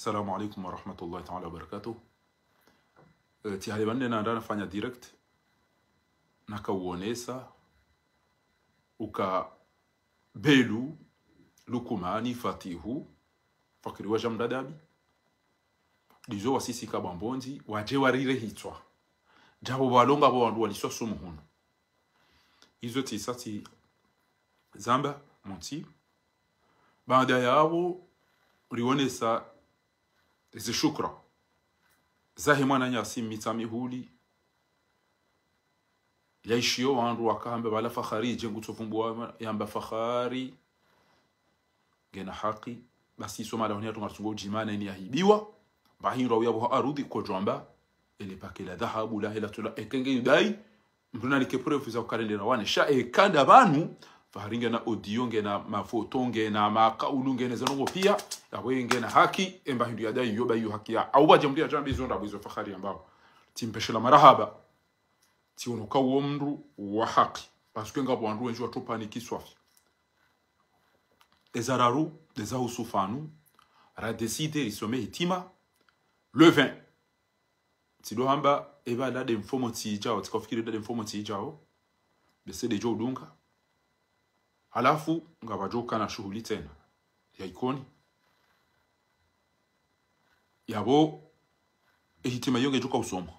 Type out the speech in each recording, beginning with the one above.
Assalamu alaikum wa rahmatullahi ta'ala wa barakatuh. Tihalibande na nafanya direct nakauonesa uka belu lukumani fatihu fakiri wa jamdadabi dizo wasisi kabambonzi waje warire hitwa jabo balonga bo wandu waliswa sumu hunu izo tisati zamba monti baada yao rionesa zishukra zahi mwana nyasi mitami huli yaishio wandu wakambe bala fakhari jengu tsofumbwa yamba fakhari gena haki basi soma la honia tungatungo jimana ni yahibiwa bahiro yabo arudi ko jomba ele pakela dhahabu la hela tula ekenge dai mbona likepreuve za kalendera wane sha ekanda banu faharinga na audio ngena mafoto ngena makaulu ngena zanongo pia yawe ngena haki emba hindu yadai yoba yu haki ya au baje mdia jambi zonda bwizo fakhari ambao timpeshela marahaba tionuka uwo mndu wa haki parce ngabo wandu wenji watopani kiswafi ezararu deza usufanu ra décider isome hitima le 20 tido hamba eba la de mfomo tijao tikofikiri de mfomo tijao bese de jodunga halafu ngabajoka na shughuli tena ya ikoni yabo hitima yonge joka usoma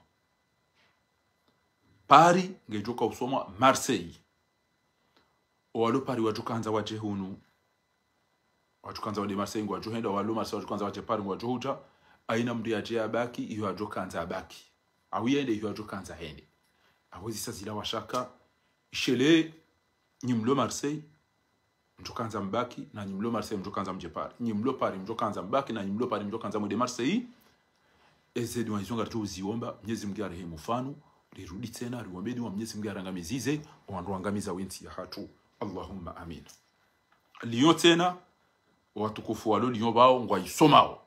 Paris ngejoka usoma Marseille walo Paris wajukanza waje hunu wajukanza wade Marseille wajuhenda walo Marseille wajukanza waje Paris wajuhuja aina mdi aje abaki iyo wajukanza abaki awiyende iyo wajukanza hende awezi sazila washaka ishele nyimlo Marseille mjokanza mbaki na nyimlo Marseille mjokanza mje Paris nyimlo Paris mjokanza mbaki na nyimlo Paris mjokanza mde Marseille ezedi wanizonga tu ziomba Mwenyezi Mungu arehemu mfano lirudi tena riwambedi wa Mwenyezi Mungu arangamizize wanduangamiza wenti ya hatu Allahumma amin. Liyo tena watukufu walo liyo bao ngwa isomao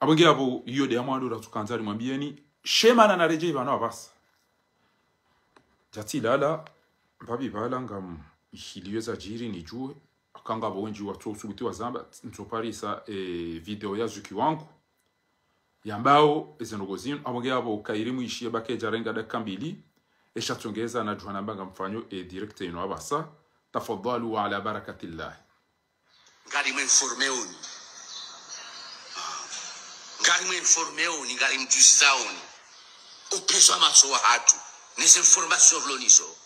abongira abo iyo de amwando ratukanzari mwambieni shema na nareje bana basa jati lala babi bala ngam ihiliweza jiri nijue akanga abo wenji watu usubuti wa zamba ntoparisa video ya zuki wangu yambao ezenogozino abongira abo kairimu ishie bakeja renga dakika 2 eshatongeza na juhana mbanga mfanyo direct ino abasa tafadhalu ala barakatillah ngari mwenformeoni ngari mjuzizaoni upezo amaso wa hatu nese information lonizo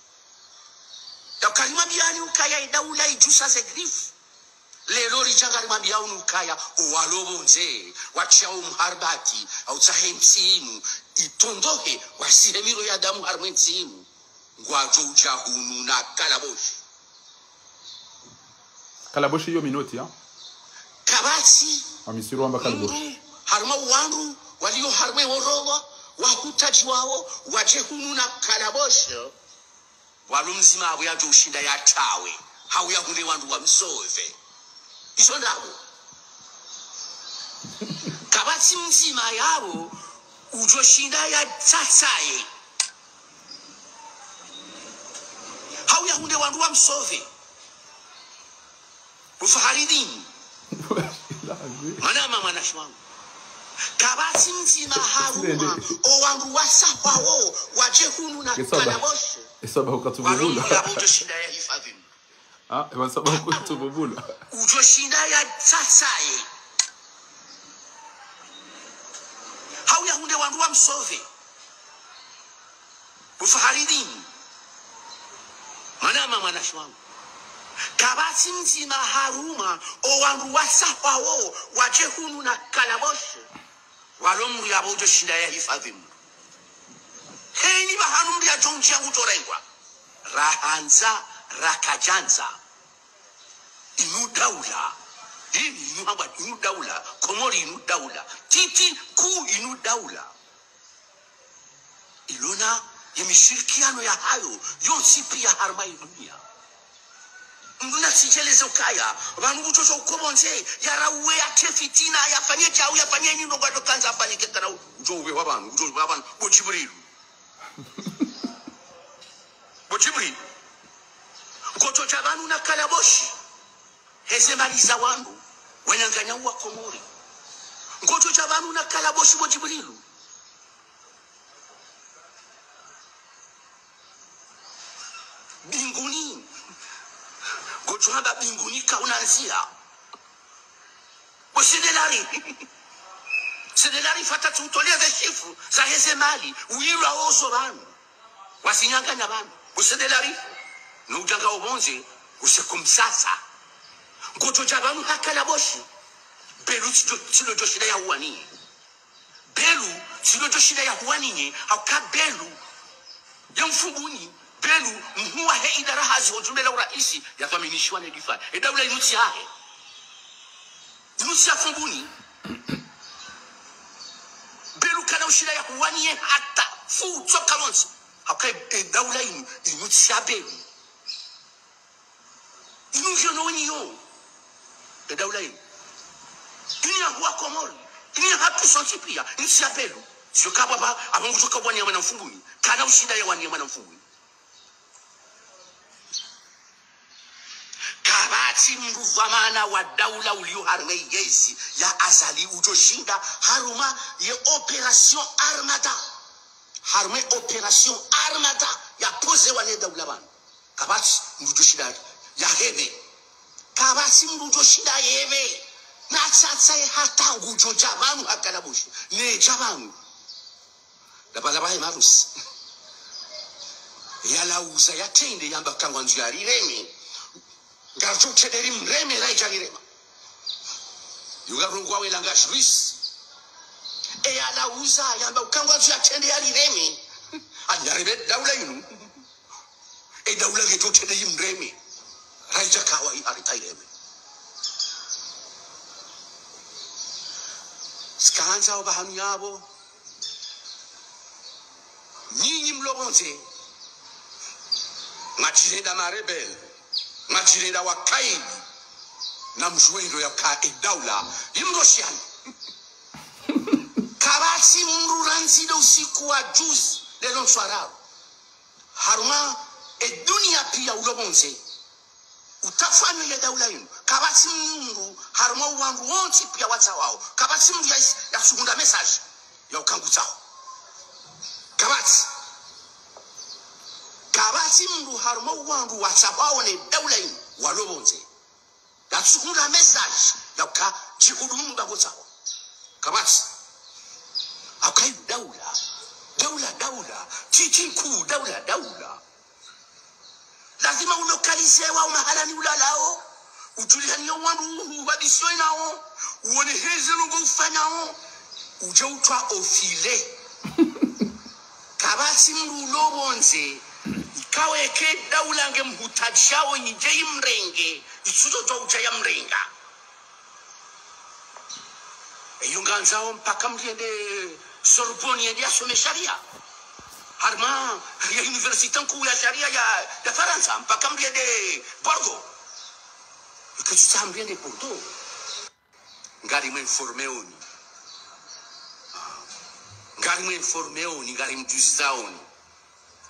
ya kalima biani ukaya idaula ijusa ze grif lelo lijangari mambia unukaya uwalobo nze wachao mharbati au tahemsimu itondohe wasiremiro ya damu harmensimu ngwajo ujahunu na kalaboshi yo minoti ya kabasi amisiru amba kalaboshi harma wandu walio harme worowa wakutaji wao wajehunu na kalaboshi walumzima abo yajo ushinda ya tawe hau ya hune wandu wa msove iso ndabo kabasi mzima yabo ujoshinda ya tsasaye hau ya hune wandu wa msove ufaharidini manama mwanashwangu kabasi mzima haruma o wandu wasafawo wajehunu na kalaboshi esaba ukatububula ujoshinda ya hifadhini ebasaba ukatububula ujoshinda ya tsasaye hau ya hunde wandu wa msove ufaharidini manama mwanashwangu kabasi mzima haruma o wandu wasafawo wajehunu na kalaboshi walomri abo ujoshinda ya hifadhini heni bahanumri ya jonji yangu torengwa rahanza rakajanza inu daula hini inu hamba inu daula komori inu daula titi ku inu daula ilona ya mishirikiano ya hayo yonsi pia harma dunia mbuna sijeleza ukaya vanu utosha ukobonze yarawe ya kefitina yafanye chau yafanye nino kwa dokanza afanye ketana ujowe wabanu bochiburiru bochiburiru kotocha vanu na kalaboshi heze maliza wandu wenyanganya uwa komori ngoto cha vanu na kalaboshi mo Jibrilu binguni ngoto haba binguni kaunanzia Bosedelari Sedelari fata tutolia ze shifu za heze mali uilwa ozo vanu wasinyanganya vanu Bosedelari nujanga obonze usekumsasa ngoto cha vanu hakalaboshi Belu tilo joshida ya uwani Belu tilo joshida ya uwani nye Hauka belu ya mfunguni Belu mhuwa he idara hazi Ojumela uraisi ya thaminishiwa negifa Edawula inuti hahe Inuti ya funguni Belu kana ushida ya uwani ye hata Fu toka lonsi Hauka edawula inuti ya belu Inuti ya noweni yo Edawula inu ini ya huwa komori ini ya hapi sonsi pia ini siya pelu sio kaba ba abangu toka wani ya wana mfunguni kana ushida ya wani ya wana mfunguni kabati mruvamana wa daula ulio harme yezi ya azali ujoshinda haruma ye operation armada harme operation armada ya pose wane daula bana kabati mrujoshinda ya hebe kabati mrujoshinda hebe na tsatsa hata ngujo jabanu hakalabushi ne jabanu labalaba imarus yala uza yatende yamba kangwa nziyari reme ngacho chederi mreme raijani rema yugarungwa welanga juice yala uza yamba kangwa nziyari yatende yari reme anyarebe daula yinu daula geto chederi mreme raijakawa yari Skanza obahanu yabo nyinyi mlobonze machirenda marebel machirenda wakaidi na mjwendo ya ka daula imroshiani kabati mruranzi do usiku wa juzi lelo swara haruma dunia pia ulobonze utafanya ya daula yinu kabati mungu haruma wangu wonti pia wata wao kabati mungu ya sugunda message ya ukangu tao kabati mungu haruma wangu wata wao ne daula yinu walobonze ya sugunda message ya uka chikudumu bago tao kabati akai daula chichinku daula lazima ulokalize wao mahalani ulalao utuliani wandu wadisyo inao uone heze lungo ufanyao uje utwa ofile kabati mrulo bonze ikawe ke daula nge mhutajao nje imrenge isuzo to uja ya mrenga yunganzao mpaka mliende Sorbonne yende asome sharia harma ya universite nkuu ya sharia ya Faransa mpaka mliende Bordeaux ikituta mliende Bordeaux ngari mwenformeoni ngari mjuzizaoni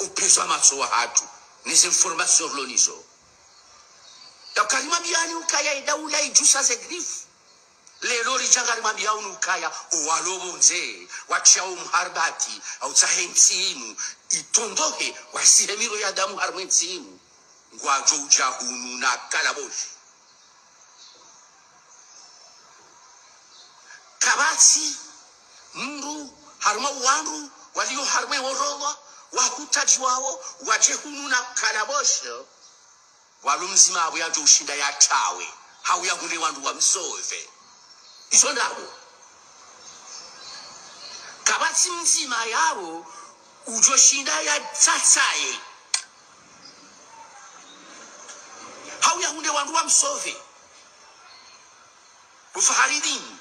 upezo amaso wa hatu neze information lonizo ya karima biani ukaya daula ijusa ze grifu lelo lijangari mabiaunu ukaya uwalobonze wachiao mharbati au tsahemtsinu itondohe wasihemiro ya damu harmwentsinu ngwajo ujahunu na kalaboshi kabati mru harma wandu walio harme worowa wahutaji wao wajehunu na kalaboshi walumzima abu ya ushinda ya tawe hau ya hule wandu wa msove iso ndabo kabati mzima yao ujoshinda ya tsatsaye hau ya hunde wandu wa msove ufaharidini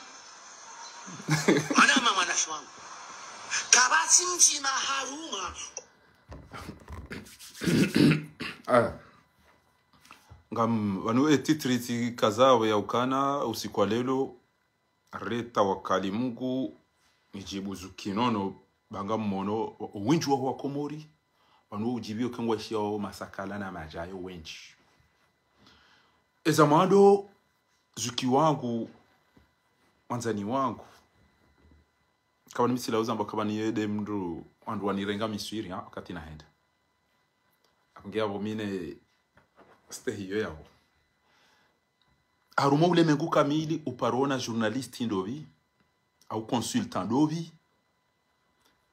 manama manashwangu kabati mzima haruma ngam wanu titriti kazawe ya ukana usiku wa lelo reta wakali Mungu nijibu zukinono banga mmono winji wa komori wanu ujibio kengwa shio masakala na majayo wenji ezamado zuki wangu wanzani wangu kama misila uzamba kama ni yede mndu wandu wanirenga miswiri wakati naenda akungia abo mine stehiyo yao haruma ule mengu kamili uparona journalisti ndovi au consultant ndovi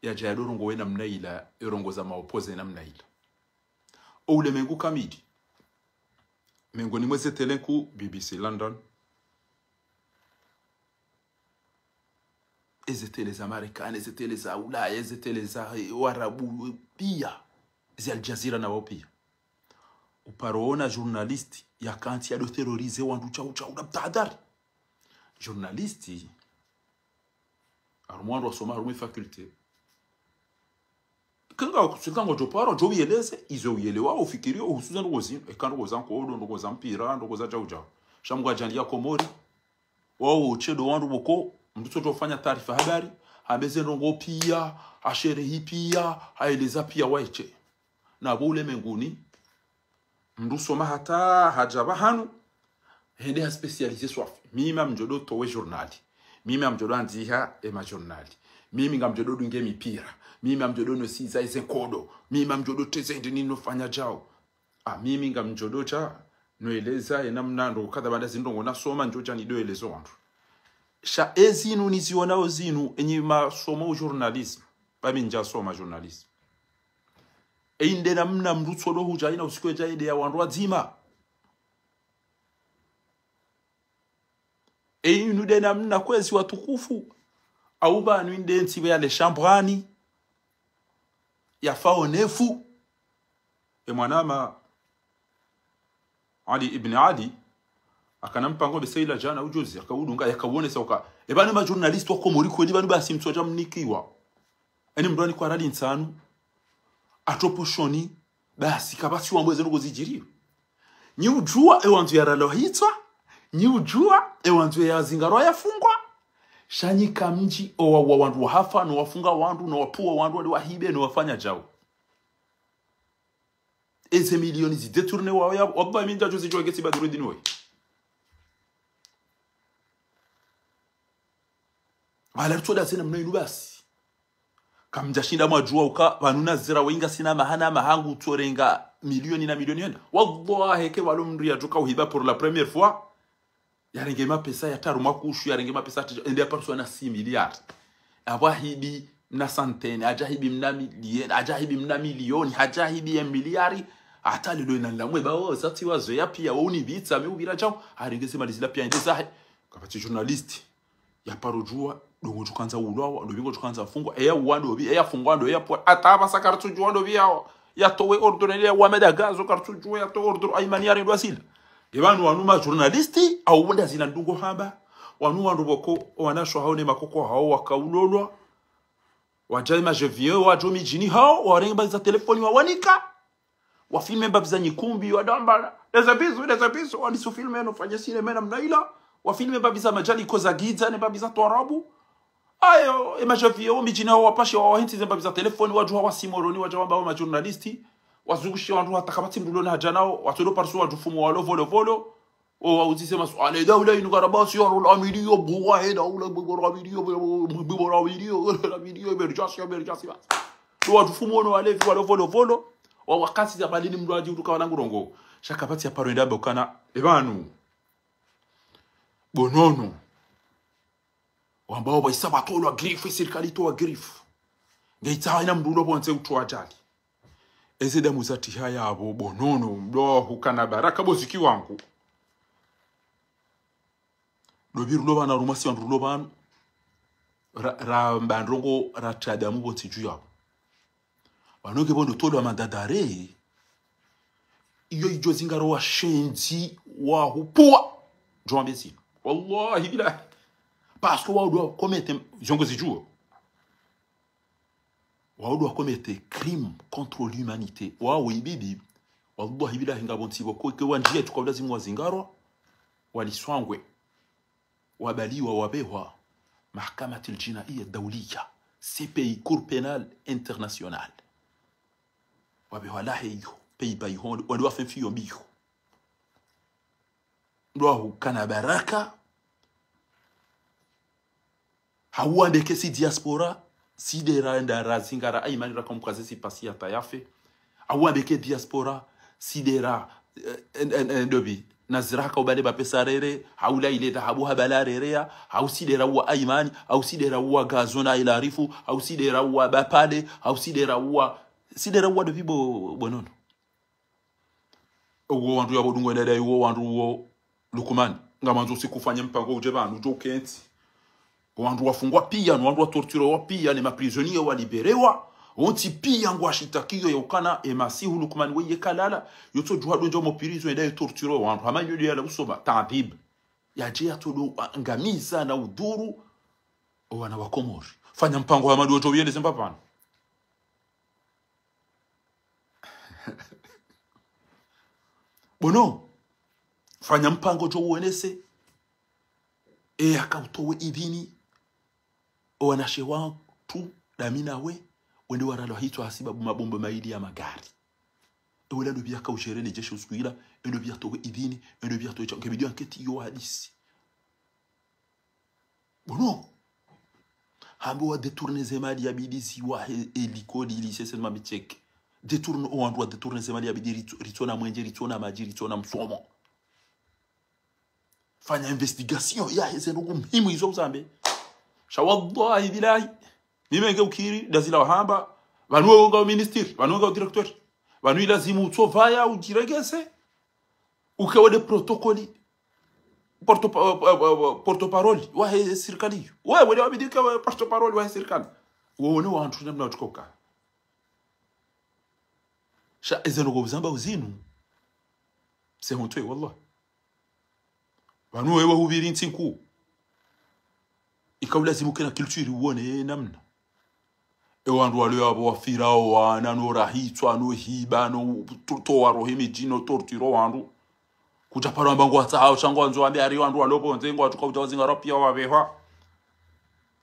ya jayado rongo we namna ila rongo za maopoze namna ila ule mengu kamili mengu ni mweze telenku BBC London ezete les Amerikani, ezete les Ulaya, ezete les Warabu pia zi Al Jazeera na wao pia uparona journalisti ya kanti ya do terrorize wandu chau na btadar journalisti armando wasoma arumi faculté kanga kusikango joparo jo yeleze izo yelewa ufikirio hususan ngozi ekando gozan ko ndo gozan pira ndo goza chau shamgwa jandia komori wao uchedo wandu boko mtu tofanya taarifa habari ambeze ndongo pia asherehi pia aeleza pia waiche na bole menguni mndu soma hata hajaba hanu hende ha specialize swafi mimi amjodo towe journali mimi amjodo andiha ema journali mimi ngamjodo dunge mipira mimi amjodo no siza ize kodo mimi amjodo tezende nino fanya jao mimi ngamjodo cha noeleza enamna ndo kada banda zindongo nasoma njoja ni doelezo wandu sha ezinu niziona ozinu enyi masomo journalism bami nja soma journalism einde namna mrutsolo huja ina usikwe jaide ya wandu wazima einu de namna kwezi watukufu au banu inde ntibe ya le chambrani ya faonefu mwanama Ali ibn Ali akanampa ngo beseila jana ujuzi akawudunga yakawone soka ebani ma journalist wako muri kweli bani basi mtsoja mnikiwa eni mndoni kwa radi insanu atoposhoni basi kabasi wambweze nugo zijiri ni ujua ewanzu ya ralohitwa ni ujua ewanzu ya zingaro yafungwa shanyika mji owa wandu hafa no wafunga wandu no wapua wandu wali wahibe no wafanya jao eze milioni zidetourne wa ya oba minda jozi joge sibaduru dinwe ala tuoda sina mnainu basi kamjashinda mwajua uka wanuna zira wenga sina mahana mahangu utorenga milioni na milioni yenda wallahi ke walumri ya joka uhiba pour la première fois yarengema pesa ya taruma kushu yarengema pesa ende aparso na 6 milliards abahibi na centaine ajahibi mna million ajahibi mna milioni ajahibi ya miliari atali lo na mwe ba sati wazo ya pia woni bitsa me ubira chao arengese malizila pia ende sahe kapati journalist ya parojua dongo tukanza ulwa ndobingo tukanza fungwa eya wando bi eya fungwa ndo ya po ataba sakartu juando bi yao ya towe ordonele wa medagazo kartu juwa ya to ordro aymaniari ndo asila ebanu wanuma journalisti au wenda zina ndungo haba wanu wandu boko wanasho haone makoko hao wakaulolwa wajaima je vieux wa jomi jini hao warenga za telefoni wa wanika wa filme babza nyikumbi wa damba des abizo walisu filme no fanya sinema na mnaila wa filme babza majali koza giza ne babza torabu ayo je vieux mijini hao wapashi wa hinti za babza telefoni wajua wa simoroni wajua ba journalisti wazugushi wandu watakabati mdulona hajanao watodo parso wadufumu walo volo o wauzise maswala daula inu garabasi ya rul amidio buwa heda ula bugora video la video berjasi bas do wadufumu ono wale walo volo wa wakati za balini mdwaji utuka wanangu rongo shakapati ya parwenda bokana ebanu bonono wambao baisaba tolo grifu serikali to grifu ngeita ina mdulo bonse utwa ajali ezeda muzati haya abo bonono mdo hukana baraka boziki wangu lobiru lo bana rumasi wandu lo ban ra mbandrongo ra tradamu botiju yabo banoge bondo tolo amadadare iyo ijozingaro wa shenzi wa hupua joambesi wallahi billahi parce que wa do commettre jongo zijuo waodo commettre crime contre l'humanité wawe bibi wallahi billahi ngabontibo ko ke wanjie tukabla zimwa zingaro waliswangwe wabaliwa wabewa mahkamati aljinaiya dawliya CPI cour pénale internationale wabewa la hiyo pays bayhon wali wafiyo biyo ndo kana baraka hauambe kesi diaspora sidera nda razingara aimani rakamkaze si pasi ya tayafe hauambe ke diaspora sidera ndobi naziraka ubale bapesa rere haula ile dhahabu habala rerea hausidera wa aimani hausidera wa gazona ilarifu hausidera wa bapale hausidera wa de bibo bonono uwo wandu ya bodungo ndede uwo wandu uwo lukumani ngamanzo sikufanya mpango uje banu jokenti wandu wafungwa pia wandu wa torture pia ni maprisonnier waliberewa onti pia ngwa shitakiyo yokana emasihu lukumani weye kalala yoto juha donjo mo prison enda torture wandu hamanyo ya la usoma tabib yaje yatodo ngamiza na udhuru wana wa Komori fanya mpango wa madu otobiende Zimbabwe bono fanya mpango jo uenese akautowe idhini wanashe watu damina we wende waralo hito hasibabu mabomba maili ya magari wala ndo byaka usherene jesho uskuila ndo byatowe idhini ndo byatowe ngebidio anketi yo hadisi bono hambo wa détourner zemali ya bidisi wa eliko di lycée seulement bichek détourne au endroit détourner zemali ya bidiri ritona mwenje ritona majiri ritona msomo fanya investigation ya hizo ndugu muhimu hizo uzambe shawallahi bilahi mimi ngekukiri dazila wahamba banwe ngo minister banwe ngo directeur banwe lazimu utsovaya ujiregese ukawede protocoli porto-parole wa serikali wewe wabidika porto-parole wa serikali uone wantu namna utukoka sha izo ngo uzamba uzinu c'est honteux wallahi banwe hubiri ntinku ikawula zimukena culture uone namna wandu wale abo wafirao wana no rahitwa no hiba no to warohimi jino tortiro wandu kuja paro mbango atao chango anzo ambe ari wandu walopo nzengo atuka utazinga rapia wabehwa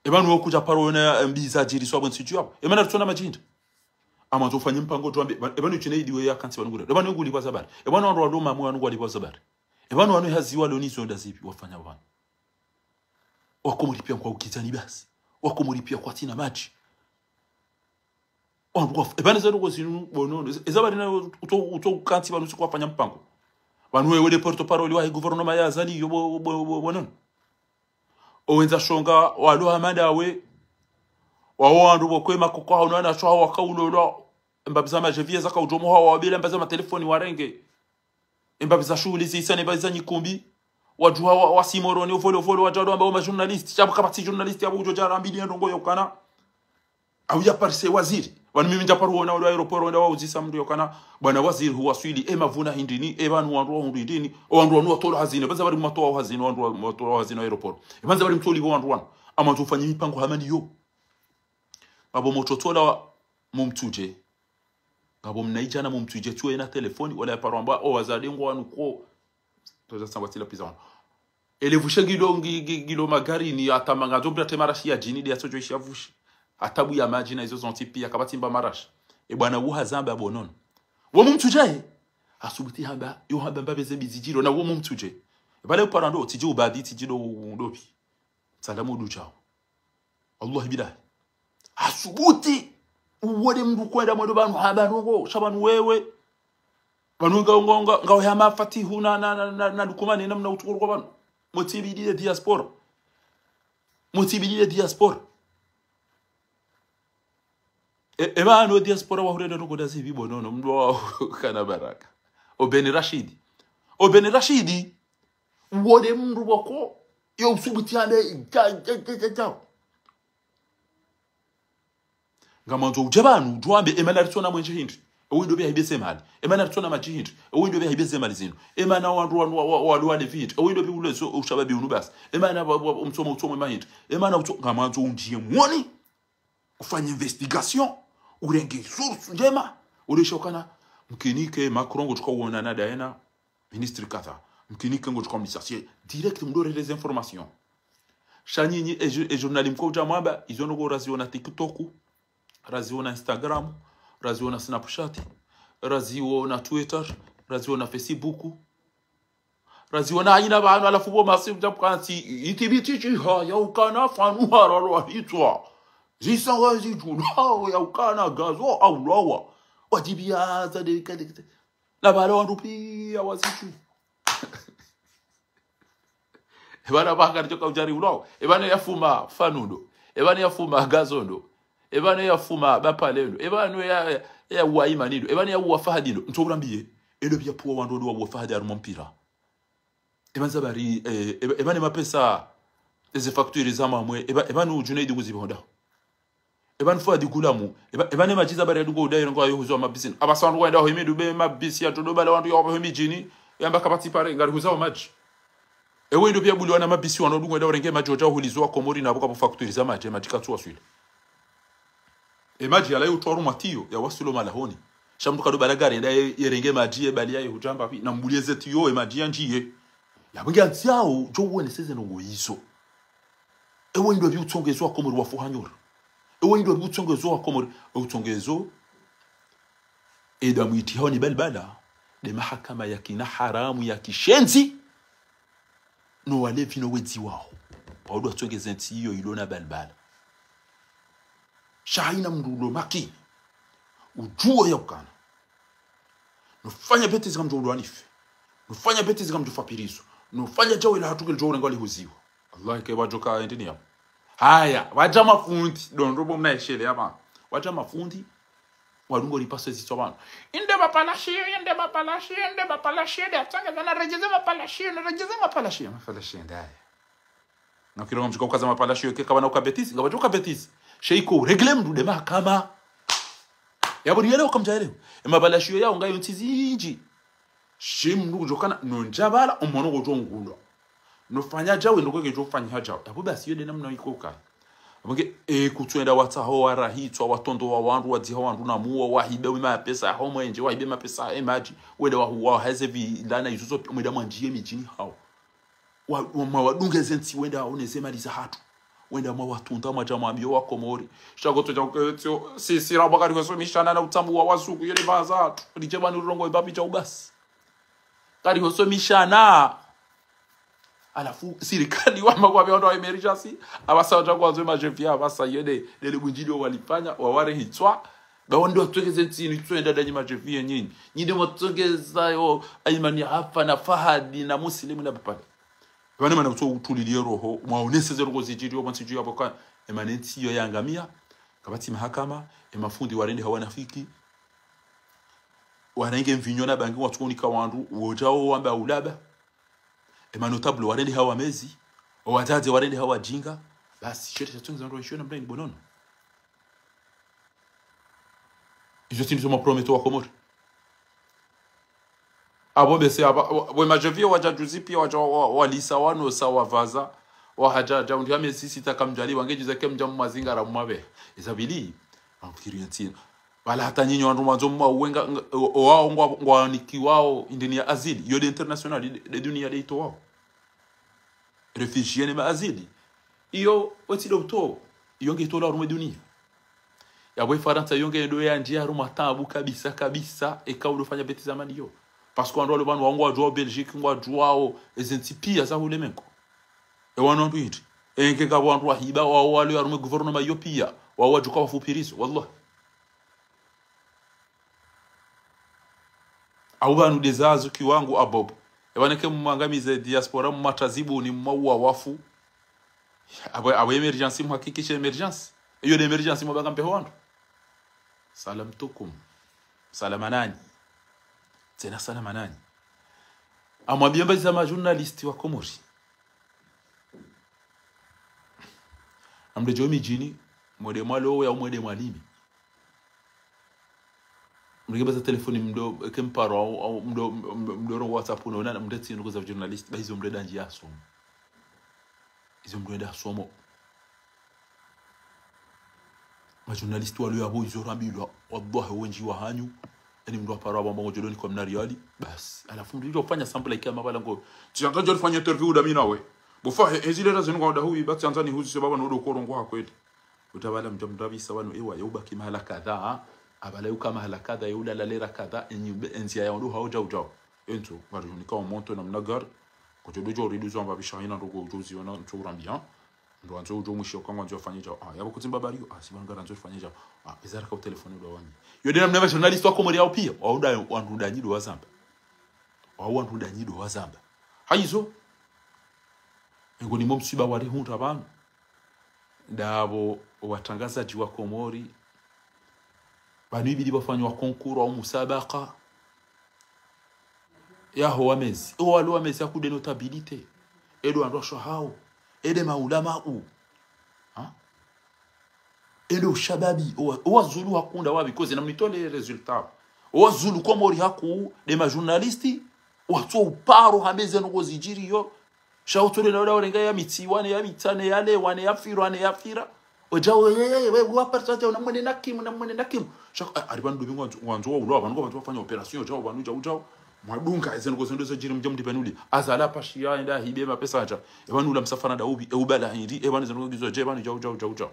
ebanu kuja paro na mbiza jiri so abon situ yabo emana tuna majinda ama tofanya mpango tuambe ebanu chineidi we yakansi banugura ebanu nguli kwa zabari ebanu wandu waloma mu wandu kwa zabari ebanu wanu haziwa lonizo ndazipi wafanya wana wakomulipia kwa ukitani basi wakomulipia kwa tina maji ebanu zeru ko sinu bonono ezabari na uto kanti banu sikwa fanya mpango banu wewe de porte-parole wa gouvernement ya zali yo bonono owenza shonga walo hamanda we wawandu bokwema kokwa unana shwa wakaulo mbabizama jevier zaka ujomo hawa wabile mbazama telefoni warenge mbabiza shuli zisane baza nyikumbi wajua wasimoroni ufolo wajado ambao ma journalist chabu kapati journalist yabo ujo jara mbili ndongo yokana au ya parse waziri wanu mimi njaparu wona wa aeroport wenda wauzisa mndu yokana bwana waziri huwaswili mavuna hindini banu wandu hindini wandu watola hazina baza bari matoa hazina wandu matoa hazina aeroport baza bari mtoli wandu wana ama tufanye mipango hamani yo abo mototola mumtuje abo mnaijana mumtuje tuwe na telefoni wala paramba wazade ngwanu ko toza sambatila pizana elevusha gilo magari ni atamanga zombra temarashi ya jini dia sojo ishavushi atabu ya maji na hizo zontipi akabatimba marashi bwana uha zamba bonono wo mumtuje asubuti hamba yo hamba mbabeze bizijiro na wo mumtuje bale parando tije ubadi tijilo ndopi salamu duchao Allah billahi asubuti uwode mndu kwenda mwedo banu habanongo shabanu wewe banunga ngonga ngaho ya mafatihu na dukumane namna utukuru kwa banu motibidile diaspora banu diaspora wa hurenda nuko dazi bibo nono mndo kana baraka Obeni Rashidi uwode mndu bako yo usubuti ande ja ngamanzo ujabanu duambe emana ritona mwenje hindi owindo bya hibese mali emana ritona maji hindi owindo bya hibese mali zino emana wandu walu vit owindo bya ulezo ushababi unubas emana umsomo mahindi emana ngamanzo unjie mwoni ufanye investigation urenge source njema ureshokana mkinike Macron ngochukwa uona na daena ministre kata mkinike ngochukwa ministre direct mdore les informations shanyinyi e journalisme ko jamamba izono go raziona TikTok raziona Instagram, raziona Snapchat, raziona Twitter, raziona Facebook, raziona aina banu alafu bo masi mtapkansi itibitichi ha ya ukana fanu hararo hitwa zisanga zijuna ya ukana gazo au lawa wajibia za de la balo ndupi awazichu ebana baka njoka ujari ulao ebana yafuma fanundo ebana yafuma gazondo ebana yafuma bapalendo ebana ya waimanido ebana ya wafahadindo ntoburambiye elo bya puwa wandodo wa wafahadi arumpira ebanza bari ebane mapesa eze facture zama mwe ebane ujunaidi kuzibonda ebane fwa digulamu ebane majiza bari adugo udairo ngo ayo mabisini abasandu wenda ho imidu be mabisi ya todo bale wandu yo himijini yamba kapati pare ngari huzawa maji ewe ndo pia buli wana mabisi wano dungo dawo renge maji ojaho hulizwa komori na buka facture zama je matika tuwa swile maji alayo utwaru matiyo ya wasulo malahoni shamdu kado balagari nda yerenge maji e bali yayo hujamba pi na mbulieze tiyo maji yanjiye yabunga nzao jo wone seze no yiso ewe ndo byutsongezwa komori wafuhanyura ewe ndo byutsongezwa komori utsongezo eda mwiti honi balbala de mahakama ya kina haramu ya kishenzi no wale vino wedi wao paudo tsongeze ntiyo ilona balbala shaina mndulo maki ujua yakana nufanya beti zika mjolo anife nufanya beti zika mjofapirizo nufanya jawo ila hatuke njoro ngali huziwa Allah ke wajoka endini ya haya waja mafundi donrobo mnaeshele yama waja mafundi walungo lipasa zitwa bana inde bapalashie de atanga zana rejeze mapalashie ndaya na kilo mjiko kaza mapalashie ke kabana ukabetisi ngabajoka betisi sheiko regle mdude mahakama yaburi yele ukamjaelewa mapalashie yao ngayo ntizinji shimnu kujokana nonjabala umono gojongulo nofanya jawe ndokweke jofanya jawe yabo basi yode namna ikoka abonge kutwenda wataho warahitwa watondo wa wandu wadiho wandu na muwa wahibe wima pesa homo enje wahibe mapesa emaji wede wa hazevi lana yuzo mweda mwanjie mijini hao wa wadunge zenti wenda oneze mali za hatu wenda mwa watunda majama ambio wa komori shagoto jaketyo sisi rabakari kwa mishana na utamu wa wasuku yele baza lijeba ni rongo ibabi cha ubasi kari kwa mishana alafu sirikali wama kwa vyondo wa emergency abasa kwa zwe majefia abasa yede lele bunjili walifanya waware hitwa bawondo twekeze ntini twenda danyi majefia nyinyi nyinde motongeza yo aimani hafa na fahadi na muslimu na bapala bane mana kuto utulilie roho mwaoneseze roho zijiri obansi juu apoka emanenti yo yangamia kabati mahakama emafundi warende hawanafiki wanenge mvinyona bangi watukonika wandu wojao wamba ulaba notable warende hawa mezi wataze warende hawa jinga basi shete chatunza ndo ishona mdani bonono izo tinizo maprometo wa komori abo bese aba we majovia wajajuzi pia walisa wano sawa vaza wa hajaja undi amezi sita kamjali wangejiza kemjamu mazinga ra mwabe izabili amfikiri ntina wala hata nyinyi wandu mwanzo mwenga wao ngwaniki wao indini ya azili yode international de dunia de ito wao refugie ma azili iyo wati doktor yonge tola rume dunia yabo Faransa yonge ndo ya njia ruma tabu kabisa ekaudo fanya beti zamani yo parce que ndo banu wangu wa Belgique ngwa juao ezentipia za hulemenko wana ndo yiti enke ka wandu wa hiba wa wale ya rume gouvernement yo pia wa wajuka wafupirizo wallahi au banu dezazu kiwangu abobo ewaneke mwangamize diaspora matazibu ni mwa wafu abo emergency mhakikisha emergency iyo de emergency mabanga mpe hondo salam tukum salamanani tena salamanani amwambia mbazi za journalist wa Komori amdejo mijini mwede mwalo ya mwede mwalimi mrigebaza telefoni mdo kemparo au mdo WhatsApp unaona mdeti ndugu za journalist bahizo mreda njia somo izo mreda somo ma journalist walio abo izo rambilwa wallahi wenji wa hanyu yani mdo aparo abo mbango jodoni kwa mnariali basi alafu mdo kufanya sample like kama bala ngo tiangaje alifanya interview da mina we bofa ezile razo ngo da huyu bati Tanzania huzi sababu ndo korongo hakweli utabala mjamdabisa wanu ewa yobaki mahala kadhaa abala ukama halakada yula lalera kada enzi ya ndo hauja ujao ento bari ni kama monto na mnagar kujodojo uriduzo amba bishaina ndogo ujuzi wana nturambia ndo anzo ujo mwisho kama nzo fanyija yabo kutimba bariyo sibanga nzo fanyija bezara ka telefone ndo wani yodena mnava journalist wako muri yao pia wauda wanduda nyido wazamba wanduda nyido wazamba haizo ngo ni momsiba wari hunta bana ndabo watangazaji wa Komori banu ibili bafanywa konkuru au musabaka yaho wamezi walo wamezi akude notabilité edo andosho hao ede maulama edo shababi wazulu hakunda wabi koze na mnitole resultat wazulu Komori haku de ma journalisti watu uparo hameze no gozijiriyo shautole na warenga ya mitiwane ya mitane yale wane ya fira ojawo wewe wapartate unamwene nakimu shaka aribanu dobingo wanzo ulo abantu abantu bafanya operation ojawo banu ujao mwadunga ezen go sendo zejiri mjom dipanuli azala pashia enda hibe mapesa acha ebanu la msafara daubi eubala hindi ebanu zeno gizo je banu jao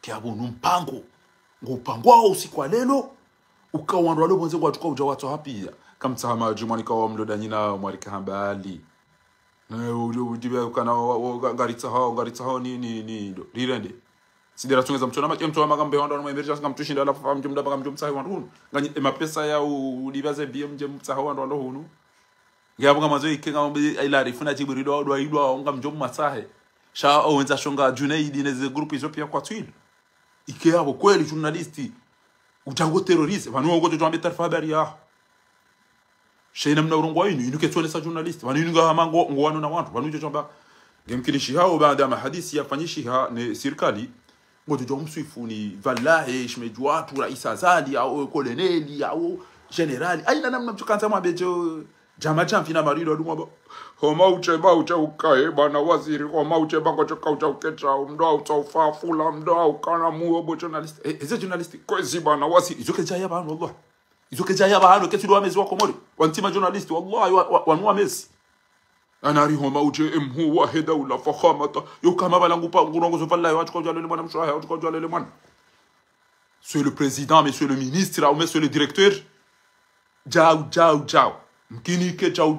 kiabo numpango ngopangwa usiku lelo ukawandwa lo bonze kwatuka uja watu hapia kamtsama jumani kawa mloda nyina mwarika hambali ujibe kana ngaritsa hao ni rirende sidera tungeza mtona makambe hondo no emergency ngamtushinda ala famu jumda bakamjumtsa wandu nganye mapesa ya ulibaze BM mtsa hondo ndo hunu ngiyabo ngamazo ikenga ilari funa chiburido ndo aidwa ngamjom masahe sha owenza shonga Junaid neze group izo pia kwa twil ikeyabo kweli journalisti utango terroriste vanu ngo tutambe tarfabari ya shena mna urungwa yinu inuke tuonesa journalist vanu yinu ngamango ngwano na wantu vanu chomba ngemkinishi hao baada ya mahadisi yafanyishi ha ne serikali ngo tujomsifu ni wallahi shimejua tu rais Azali au koloneli au generali aina namna mtukanza mwabejo jama chamfina marido adumwa homa ucha ukae bana waziri homa uche bango choka uketa mdo utafafula mdo ukana muobo journalist eze journalist kwezi bana wasi izoke jaya bana wallahi izoke jaya bana ketilo amezi wa Komori wantima journalist wallahi wanwa mesi anari homa uche emhu wahida ula fakhamata yokama balangu pa ngurongo zo wallahi watu kwa lele mwana mshaya watu kwa lele mwana monsieur le président monsieur le ministre ou monsieur le directeur jao mkinike jao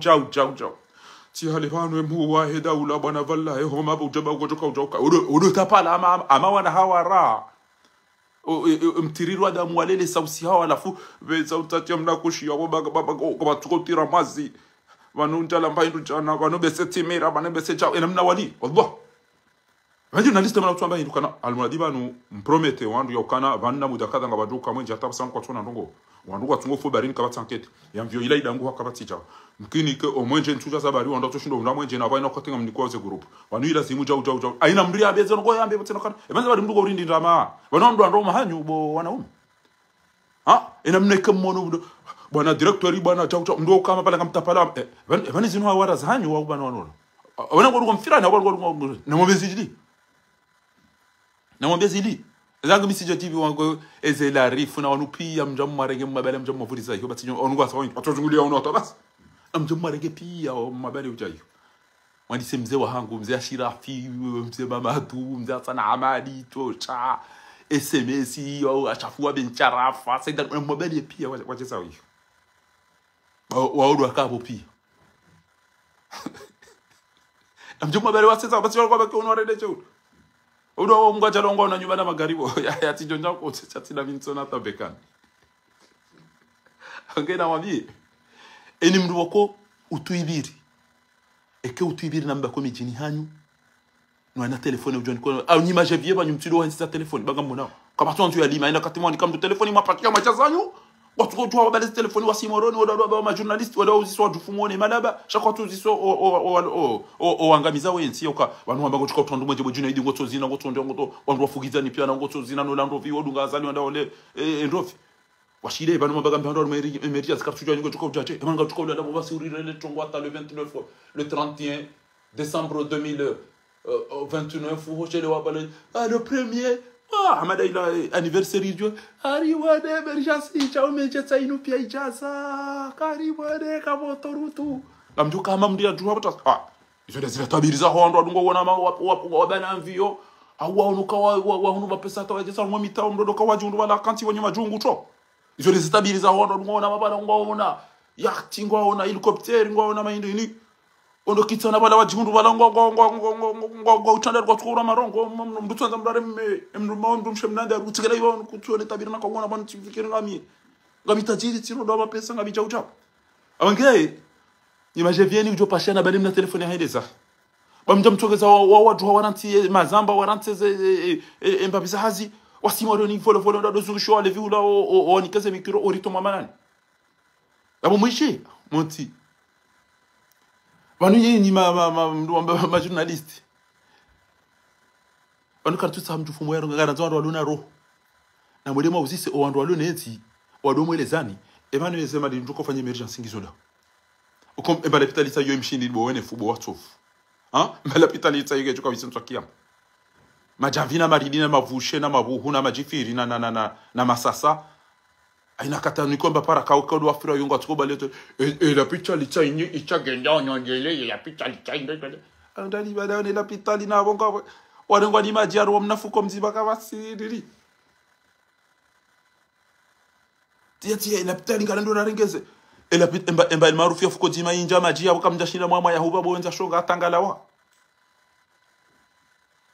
ti halifano emhu wahida ula bana wallahi homa bujaba kutoka utoka udo tapala ama wana hawara mtirirwa damu walele sausi hawa alafu beza utatia mnakushi yabo baba tukotira mazi vanunta lambaindu jana vano besetimira vano besecha ena mna wali wallah vanju na liste mana tuamba hindu kana almuladi banu mpromete wandu yokana vanna mudakada ngabaduka mwenje atabsan kwa tona ndongo wandu kwa tungo fo barini kabatsa enquête yamvyo ila idangu hakabatija mkini ke omwenje ntuja zabari wanda toshindo unda mwenje na vaina kotenga mnikwaze group vanu ila simu jao aina mria beze ngo yambe botena kana ebanza bari mndugo urindi ndama vano ndo ndo mahanyu bo wanaume ena mneke mmono bwana director bwana chao ndo kama pala kamtapala vani zinu hawara zanyu wa bwana wanono wana ngo mfira na ngo na mwambezi ili zangu misije TV wangu ezela rifu na wanupia mjamu marege mabale mjamu mavuriza hiyo bati onu kwa sawa atozungulia ono tabas mjamu marege pia mabale ujayo wandise mzee wa hangu mzee Ashirafi mzee Mamadu mzee sana Amadi tocha SMS au achafua bencharafa saida mabale pia waje sawa hiyo waodo akabo pia mjamu mabale wasesa basi walikuwa bakiona rede chou udo mwacha longo na nyumba na magaribo ya tijonja ko chatina minsona tabekana angena wabie eni mndu wako utuibiri eke utuibiri namba ko mijini hanyu nwana telefone ujoni ko au nyima je vieba nyumtido wanisa telefone banga mona kama tontu ya lima ina katimoni kama telefone mapatia machazanyu watu ko tuwa bale telefone wasimoroni wada ma journalist wada uziswa dufumone malaba shaka tuziso o angamiza wensi yoka vanhu amba ngotuka utondu mweje bojuna idi ngotozina ngotondo ngoto wandu wafugiza ni pia na ngotozina no lando vi wodunga azali wanda ole endofi washide vanhu amba gamba ndo emergency kapsujwa ngotuka ujaje emanga ngotuka ula dabo basurire le tongwata le 29 le 31 décembre 2029 hochele wabale le premier Hamada ila anniversary jo ariwade emergency chao mejetsa inu pia ijaza karibade kabotorutu lamjo kama mdia tu hapo izo zile tabiriza hondo adungo wona wabana mvio au waonuka wahunu mapesa tawajesa mwa mitao mdodo kawajundu wala kanti wenye majungu to izo tabiriza hondo adungo wona mabana ngona yacht ngona helicopter ngona maindo ini ondo kitana bala wajundu bala ngo utanda kwa tukura marongo mndu tsanza mdare mndu mndu mshemnanda kutikela yo kutuone tabira na kwa bana tifikiri ngami tajiri tino ndo pesa ngami chaucha abange imagine vieni ujo pashana bali mna telefoni haideza bamja mtogeza wa watu waranti mazamba waranti mbabisa hazi wasimoro ni follow ndo zungusho ale viula o nikaze mikiro orito mamanani abo mwishi monti banu yini ma journalist banu kartu samju fumo yaro ngara nzo ndo ro na mwelema uzise o ndo alone eti wado mwelezani ebanu yesema ndi ndiko fanya emergency ngizola ukom embale pitalisa yo mshindi bo wene fubo watofu mbala pitalisa yige chuka bisentswa kiyama majavina maridina mavushe na mabuhu na majifiri na masasa aina katanu kwamba para kaukodo afira yonga tukoba leto la pitalisa inyi ichagenda nyongele ya pitalisa ndele andali badane la pitali na bonga warengwa ni majiaro wa mnafuko mziba kabasiri tia la pitali ngalo ndo narengeze ela emba maarufu ya fuko jima inja majia wakamjashira mwa ya huba bonza shonga atangalawa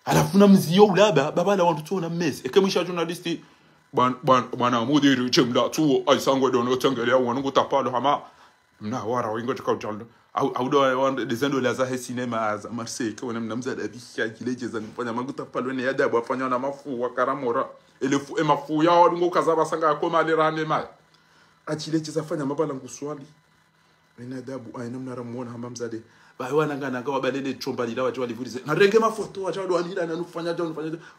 alafu na mzio ulaba baba la wantu tuna mmezi ekemwisha journalisti bwana mudiri chemla tu aisangwe dono tangelea wanungu tapalo hama mna wara wingo tukautaldo au do desendo la za cinema za Marseille kwa mnamza da bisha kilejeza nifanya maguta palo ne yadabu afanya na mafu wakaramora elefu emafu ya wanungu kazaba sanga kwa mali rande mai achilecheza fanya mabala nguswali ina adabu aina mnara muona hamba mzade bawana ngana ngawa balele chomba lila wacho walivurize na renge mafoto wacho ndo anira na nufanya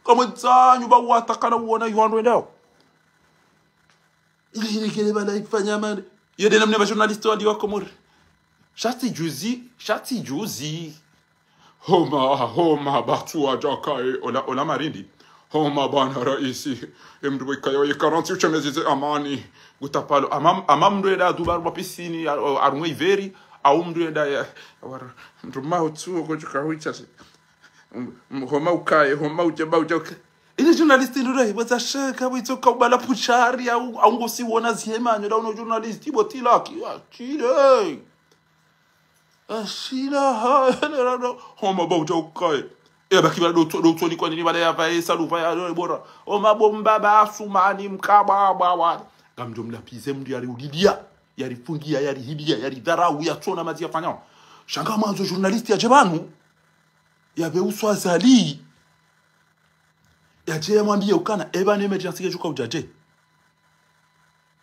kama tsanyu ba watakana uona yuando ndao ile kile bala ifanya mane yede namne ba journalist wandi wako muri shati juzi homa batu ajakae ola marindi homa bana raisi mdu kayo 40 uchameze amani gutapalo amam ndo eda dubar ba piscine arumwe iveri au mdu eda ya nduma utsu ko chikawicha homa ukae homa ujaba ujoka ile journalist ndo rai baza shaka witoka bala puchari au ngosi wona zihemanyo da uno journalist botila ki chile ashira ha homa ba ujoka bakibala do ni kwani bale ya vai saluva ya bora o mabomba basumani mkaba bwa ngamjo mlapize mndu yari udidia yari fungia yari hibia yari dharau ya tona mazi afanya shanga mwanzo journalist ya jebanu ya beuswa azali ya je mwambie ukana ebanu emergency kejuka ujaje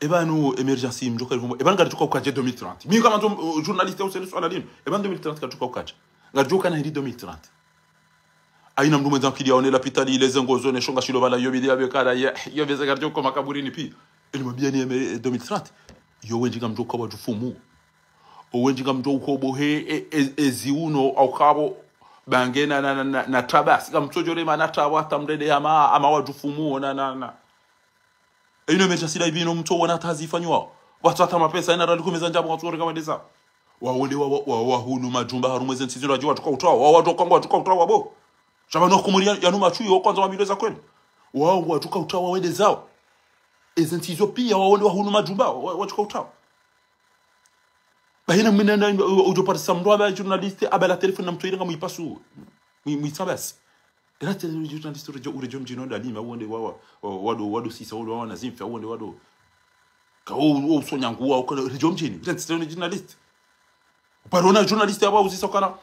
ebanu emergency mjoka livumo ebanu ngatuka ukaje 2030 mimi kama journalist au seleso aladini ebanu 2030 katuka ukaje ngajuka na hili 2030 aina mndu mwenza kili aone la pitali ile zengo zone shonga shilo bala yo bidia bekala yo beza garjo kwa makaburini pi elimwambia ni 2030 yo wenjinga mjoka wa jufumu o wenjinga mjoka bohe eziuno au kabo bangena na tabas kama mtojore mana tawata mrede ama wa jufumu na ino emergency la ibino mto wana tazifanywa watu hata mapesa ina rali kumeza njabo watu kama ndeza waole wa hunu majumba harumweze nsiziro ajwa tukautoa watu kangwa tukautoa wabo Shabano kumuria yanuma chuyo kwanza mabileza kweli. Wao watuka utawa wende zao. Ezentizo pia waone wa hunu majumba watuka utawa. Bahina mnenda ujo par samro aba journaliste abala telefone na mtoira ngamu ipasu. Muisabas. Era tele journaliste urejo mjino dalima wonde wado sisa wado wana zimfa wonde wado. Ka o sonyangu wa ko rejo mjini. Tele journaliste. Parona journaliste aba uzisa kana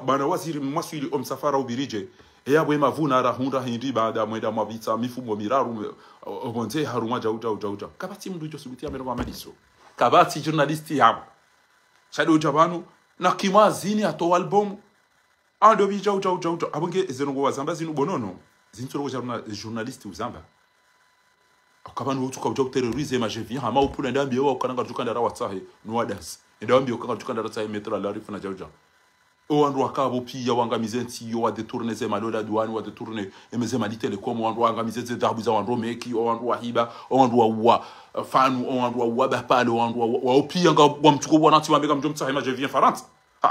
bana waziri maswili omsafara ubirije yabwe mavuna rahunda hindi baada mwenda mavita mifumo miraru bonze haruma jauta kabati mndu jo subitia mero mamadiso kabati journalist yabo shado jabanu na kimazini ato album ando bi jauta abonge ezengo wazamba zinu bonono zintsoro journalist uzamba akabanu utuka ujo terrorize majevi hama upula ndambi wa kananga tukanda rawatsahe nuadas ndambi ukanga tukanda rawatsahe metra la rifu na jauja wandu wakabo pia wangamize ntiyo wa detourner ze malola douane wa detourner emeze mali telecom wandu wangamize ze dabuza wandu meki wandu wahiba wandu wa fanu wandu wa bapale wandu wa pia nga mtuko bwana ati wambeka mjomtsa hema je viens farant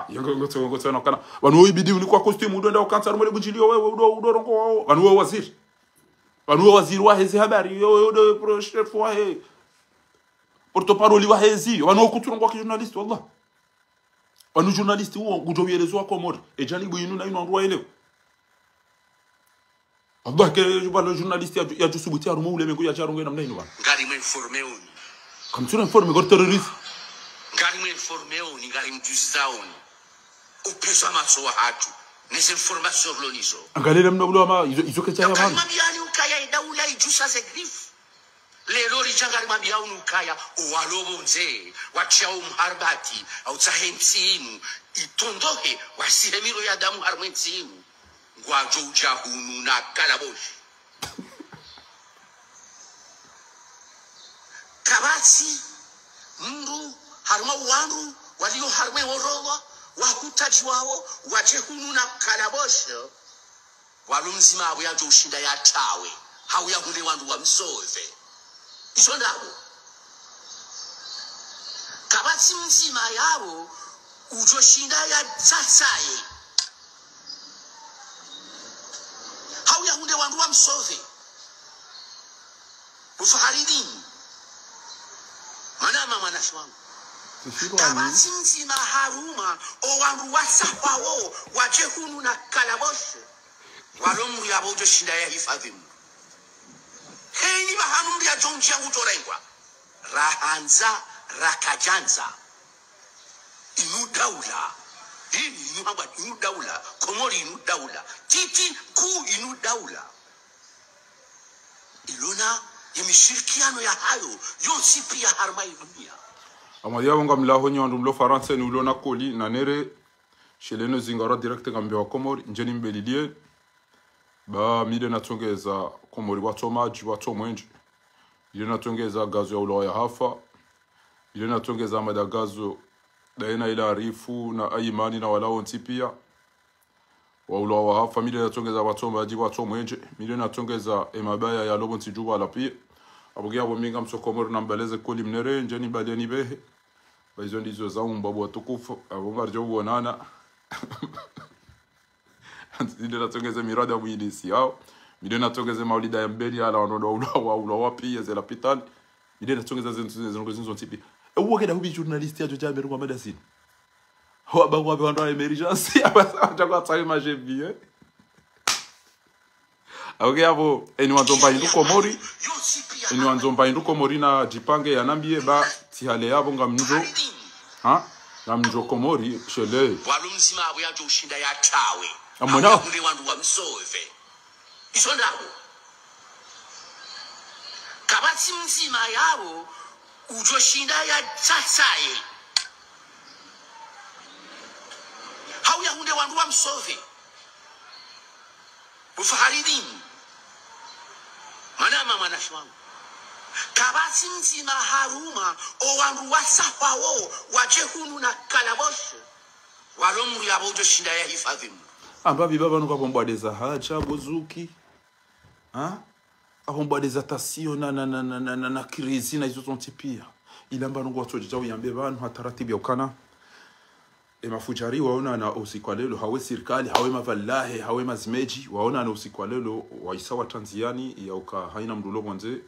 yango ngoto kana wanu ibidi ni kwa costume ndo ndio kansa rumele bujilio wewe udorongo wanu waziri wa hezi habari yo pro chef wa he porte parole wa hezi wanu kuturongwa ki journaliste wallah Wanu journalisti huo kujovielezo wa Komori ejanibu inu na inu andua elewa Allah ke jubalo journalisti ya jusubuti ya rumu ule mengu ya charungu na mna inu ba ngari me informe oni kamsuna informe gor terrorist ngari me informe oni ngari mjuza oni upezo amaso wa hatu nese information lonizo angalela mna bulo ama izo kecha ya mama mabiani ukaya idaula ijusa ze grif lero lijangari mabiani ukaya uwalobo nze wachia umharbati au tsahemsi inu itondoke wasihemiro ya damu harmwensi inu ngwajo ujahunu na kalaboshi kabati mndu harma wandu walio harme worowa wahutaji wao wajehunu na kalaboshi walumzima abo yajo ushinda ya tawe hau ya hule wandu wa msove iso ndabo kabati mzima yabo ujoshinda ya tsatsaye hau ya hule wandu wa msove ufaharidini manama mwanashi wangu kabati mzima haruma o wandu wasapa wo wajehunu na kalaboshi walomu ya bojo shinda ya hifadhimu heni bahanumri ya jonji yangu torengwa rahanza rakajanza inu daula hini inu hamba inu daula Komori inu daula titi ku inu daula ilona ya mishirikiano ya hayo yonsi pia harma dunia amadia wanga mlaho nyandu mlo faransa ni ulona koli na nere sheleno zingara direct ngambe wa Komori njeni mbelilie ba mide natongeza Komori watomaji watomwenje ile natongeza gazo ya ulaya hafa ile natongeza madagazo daina ila arifu na aimani na walao ntipia wa ulaya hafa mide natongeza watomaji watomwenje mide natongeza emabaya ya lobo ntijuba la pia abugia bominga msokomori na mbaleze koli mnere njeni badeni behe baizo ndizo za umbabu watukufu abonga rjo bonana Mide natongeze mirada mwilisi yao mide natongeze maulida ya mbeli ala wanodo ula wapi ya zela pitali mide natongeza zinzo tipi uwa keda hubi journalisti ya joja meru Mohamed Asin huwa bangu wapi wando wa emergency chakwa tsari majebi okay hapo eni wanzomba indu Komori eni wanzomba indu Komori na jipange ya nambie ba tihale yabo ngamnjo ngamnjo Komori shele walumzima abo yajo ushinda ya tawe amona ule wandu wa msove iso ndabo kabati mzima yabo ujoshinda ya tsatsaye hau ya hunde wandu wa msove ufaharidini manama mwanashi wangu kabati mzima haruma o wandu wasapa wo wajehunu na kalaboshi walomu yabo ujoshinda ya hifadhimu ambabi baba nuko abombadeza hacha bozuki abombadeza tasio na krizi na izo tontipia ilamba nuko watoja uyambe bantu hataratibu ya ukana mafujari waona na usiku leo hawe serikali hawe mavallahi hawe mazimeji waona na usiku leo waisawa Tanziani ya uka haina mdulo mwanze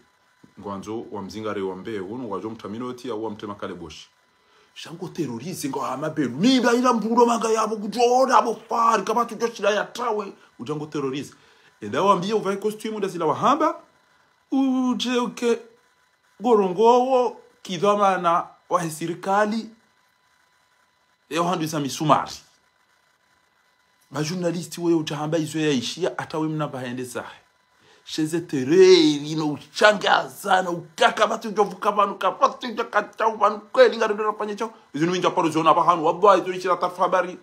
ngwanzo wa mzingare wa mbe uno wajo mtaminoti au mtema kale boshi shango terrorize ngo amabelu miba ila mbulo manga yabo kujona abo fari kama tujoshira ya tawe ujango terrorize edawambia uvae costume ndazila wahamba uje uke gorongowo kidhamana wa serikali handu misumari majournalisti wewe utahamba izo yaishia atawe mna bahende zahe sheze tereri no uchangaza no ukaka batu jovuka banu kapatu jakata banu kweli ngado nafanya cho izo ninja paro zona bahanu wabwa izo ichira taarifa habari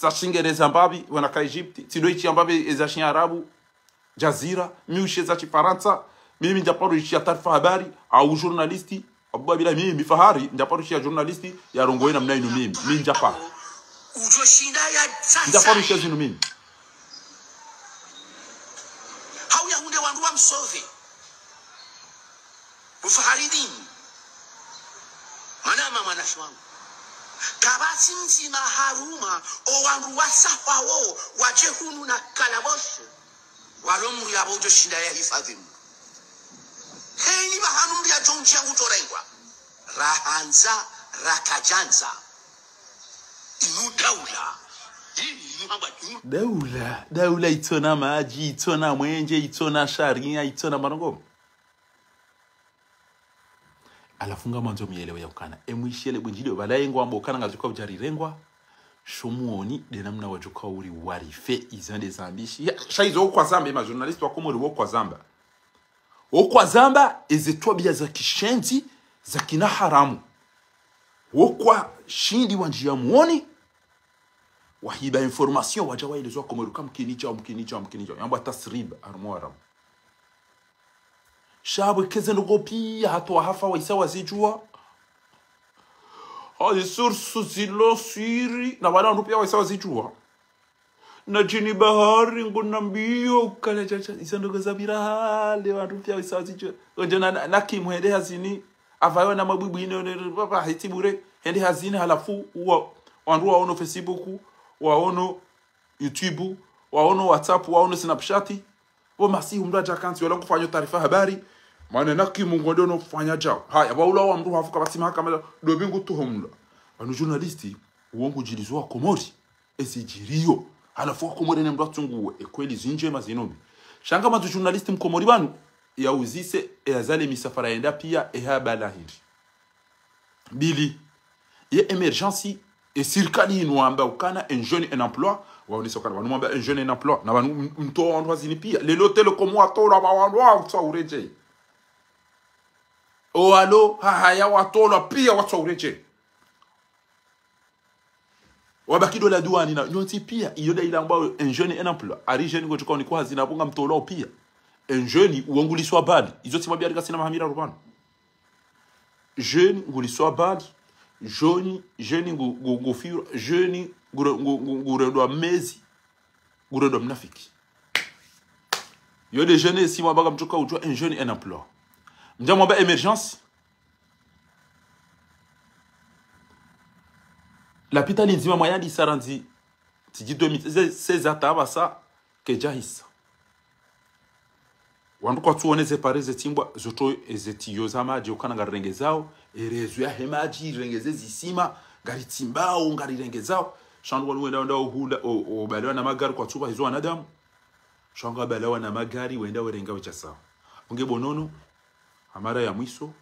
za Shingereza mbabi wana ka Egypt tido ichi mbabi za Shin Arabu Jazira miushe za Kifaransa mimi njaparo ichira taarifa habari au journalisti abwa bila mimi fahari njaparo ichira journalisti ya rongoe namna ino mimi njapa ujoshinda ya sasa njaparo ichira zino mimi hau ya hunde wandu wa msove ufaharidini manama mwanashi wangu kabati mzima haruma o wandu wasapa wo wajehunu na kalaboshi walomu yabo ujoshinda ya hifadhimu heni bahanumri ya jonji yangu torengwa rahanza rakajanza inu daula daula itona maji, itona mwenje, itona sharia, itona marongo. Alafunga mwanzo mielewe ya ukana emwishele bwenjide balayengo ambo ukana ngazuka ujarirengwa shomuoni de namna wajuka uri warife izande zambishi shaizo kwa zamba ma journalist wa komori wo kwa zamba okwa zamba ezetwabia za kishenzi za kina haramu okwa shindi wanjia muoni wahiba information wajawa ilezwa komori kama mkinicha yamba tasrib armoaram shabu keze ngopi hato hafa waisawa zijua hadi source zilo siri na wala nupia waisawa zijua na jini bahari ngunambio ukale chacha isandogo zabira hale wanupia waisawa zijua onjona na kimwende hazini avayo na mabubu ine papa hitibure hende hazini halafu wandu waono Facebook waono YouTube waono WhatsApp waono Snapchat wa masihu mraja kansi wala kufanya taarifa habari maana naki mungu ndio unofanya jao haya waula wa mru hafuka basi mahakama do bingu tuhumla anu journalisti uongo jilizwa komori esijirio halafu komori ne mratu nguwe ekweli zinje mazinombi shanga matu journalisti mkomori banu ya uzise azale misafara enda pia habala hili bili ye emergency et sirkali inwamba ukana un jeune en emploi waonisa kana wanumamba un jeune en emploi na wanu mto wandu azini pia lelo telekomu atola ba wandu wa ureje o alo haya watola pia watu ureje wabakido la douane na nyoti pia iyoda ila ambao un jeune en emploi ari jeune ngotoka ni kwa zina bunga mtola pia un jeune uonguliswa bali izo timabia rika sina mahamira rubana jeune nguliswa bali jeune ngufiro jeune ngurendo mezi ngurendo mnafiki yo de jeune si mwabaga mtoka ujua un jeune en emploi mjamwa ba emergence la pitali nzima mwayandi saranzi tiji 2016 ataba sa kejahisa wandu kwa tuoneze pareze timbwa zoto ezetiyo zamaji ukana ngarirengezao erezu ya hemaji rengeze zisima garitimbao ngarirengezao shandu wanu wenda uhula obalewa na magari kwa tuba hizo wanadamu shandu wabalewa na magari wenda werengawe chasa unge bonono amara ya mwiso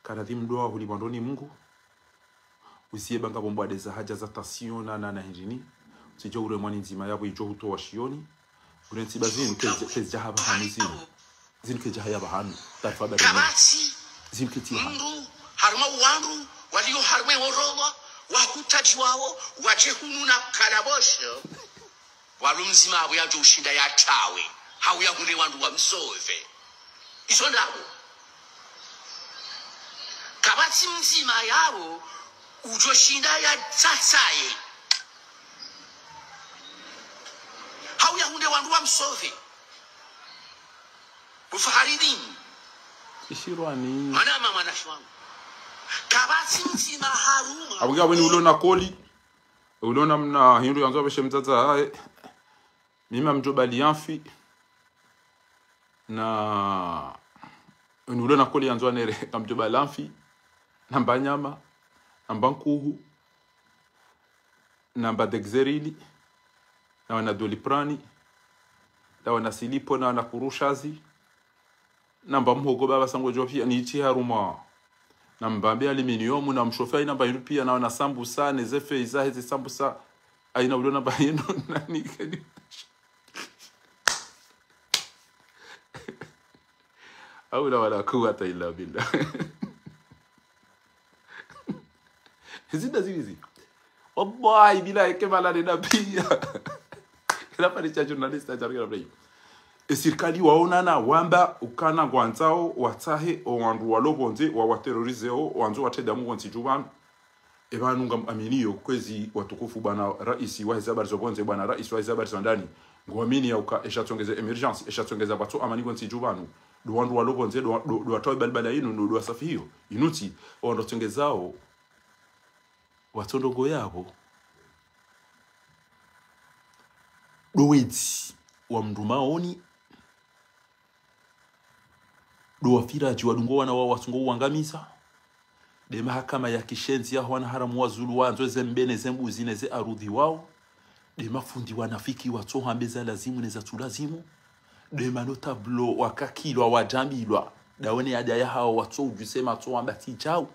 karadhi mdoa hulibandoni mungu usiye banga bomba deza haja za tasio na hinjini sijo ure mwani nzima yabo ijo huto wa shioni ure nsibazini kezi jahaba hamizini zinke jahaya bahanu taarifa bari zinke tiha mru harma wanru walio harme worowa wakutaji wao wajehunu na kalabosho walumzima abo yaje ushinda ya tawe hauya kule wandu wa msove izo ndabo kabati mzima yabo ujoshinda ya tsatsaye hauya kule wandu wa msove ufaharidini ishirwani mana mama na shwangu kabati mzima haruma abuga bweni ulona koli ulona mna hindu yanzo beshe mtata hae mima mjoba lianfi na ulona koli yanzo nere kamjoba lanfi namba nyama namba nkuhu namba dexerili na wana doliprani na wana silipo na wana kurushazi namba mhogo baba sango jopia ni ichi haruma namba mbia aluminium na mshofai namba yinu pia na wana sambusa nezefe iza hizi sambusa aina ulona namba yinu nani kedi awula wala quwwata illa billah zida zizi wallahi bila kemala na pia kila pale cha journalist ajaria brai esirkali waonana wamba ukana gwanzao watahe owandu walobonze wa waterorizeo wanzo wateda mu wanti juban ebanunga aminiyo kwezi watukufu bana raisi wa hizabari zobonze bana raisi wa hizabari zandani ngwamini ya uka eshatongeza emergency eshatongeza batu amani wanti jubanu do wandu walobonze do watoe balbala yinu do wasafi hiyo inuti wando tongezao watondongo yabo dowezi wa mndumaoni do wafiraji wadungo wana wao wasungo uangamiza de mahakama ya kishenzi ya wana haramu wa zulu wanzo zembene zembuzi neze arudhi wao de mafundi wanafiki watohambeza lazimu neza tulazimu de manotablo wakakilwa wajambilwa daone ada ya hao watu ujusema to ambati chao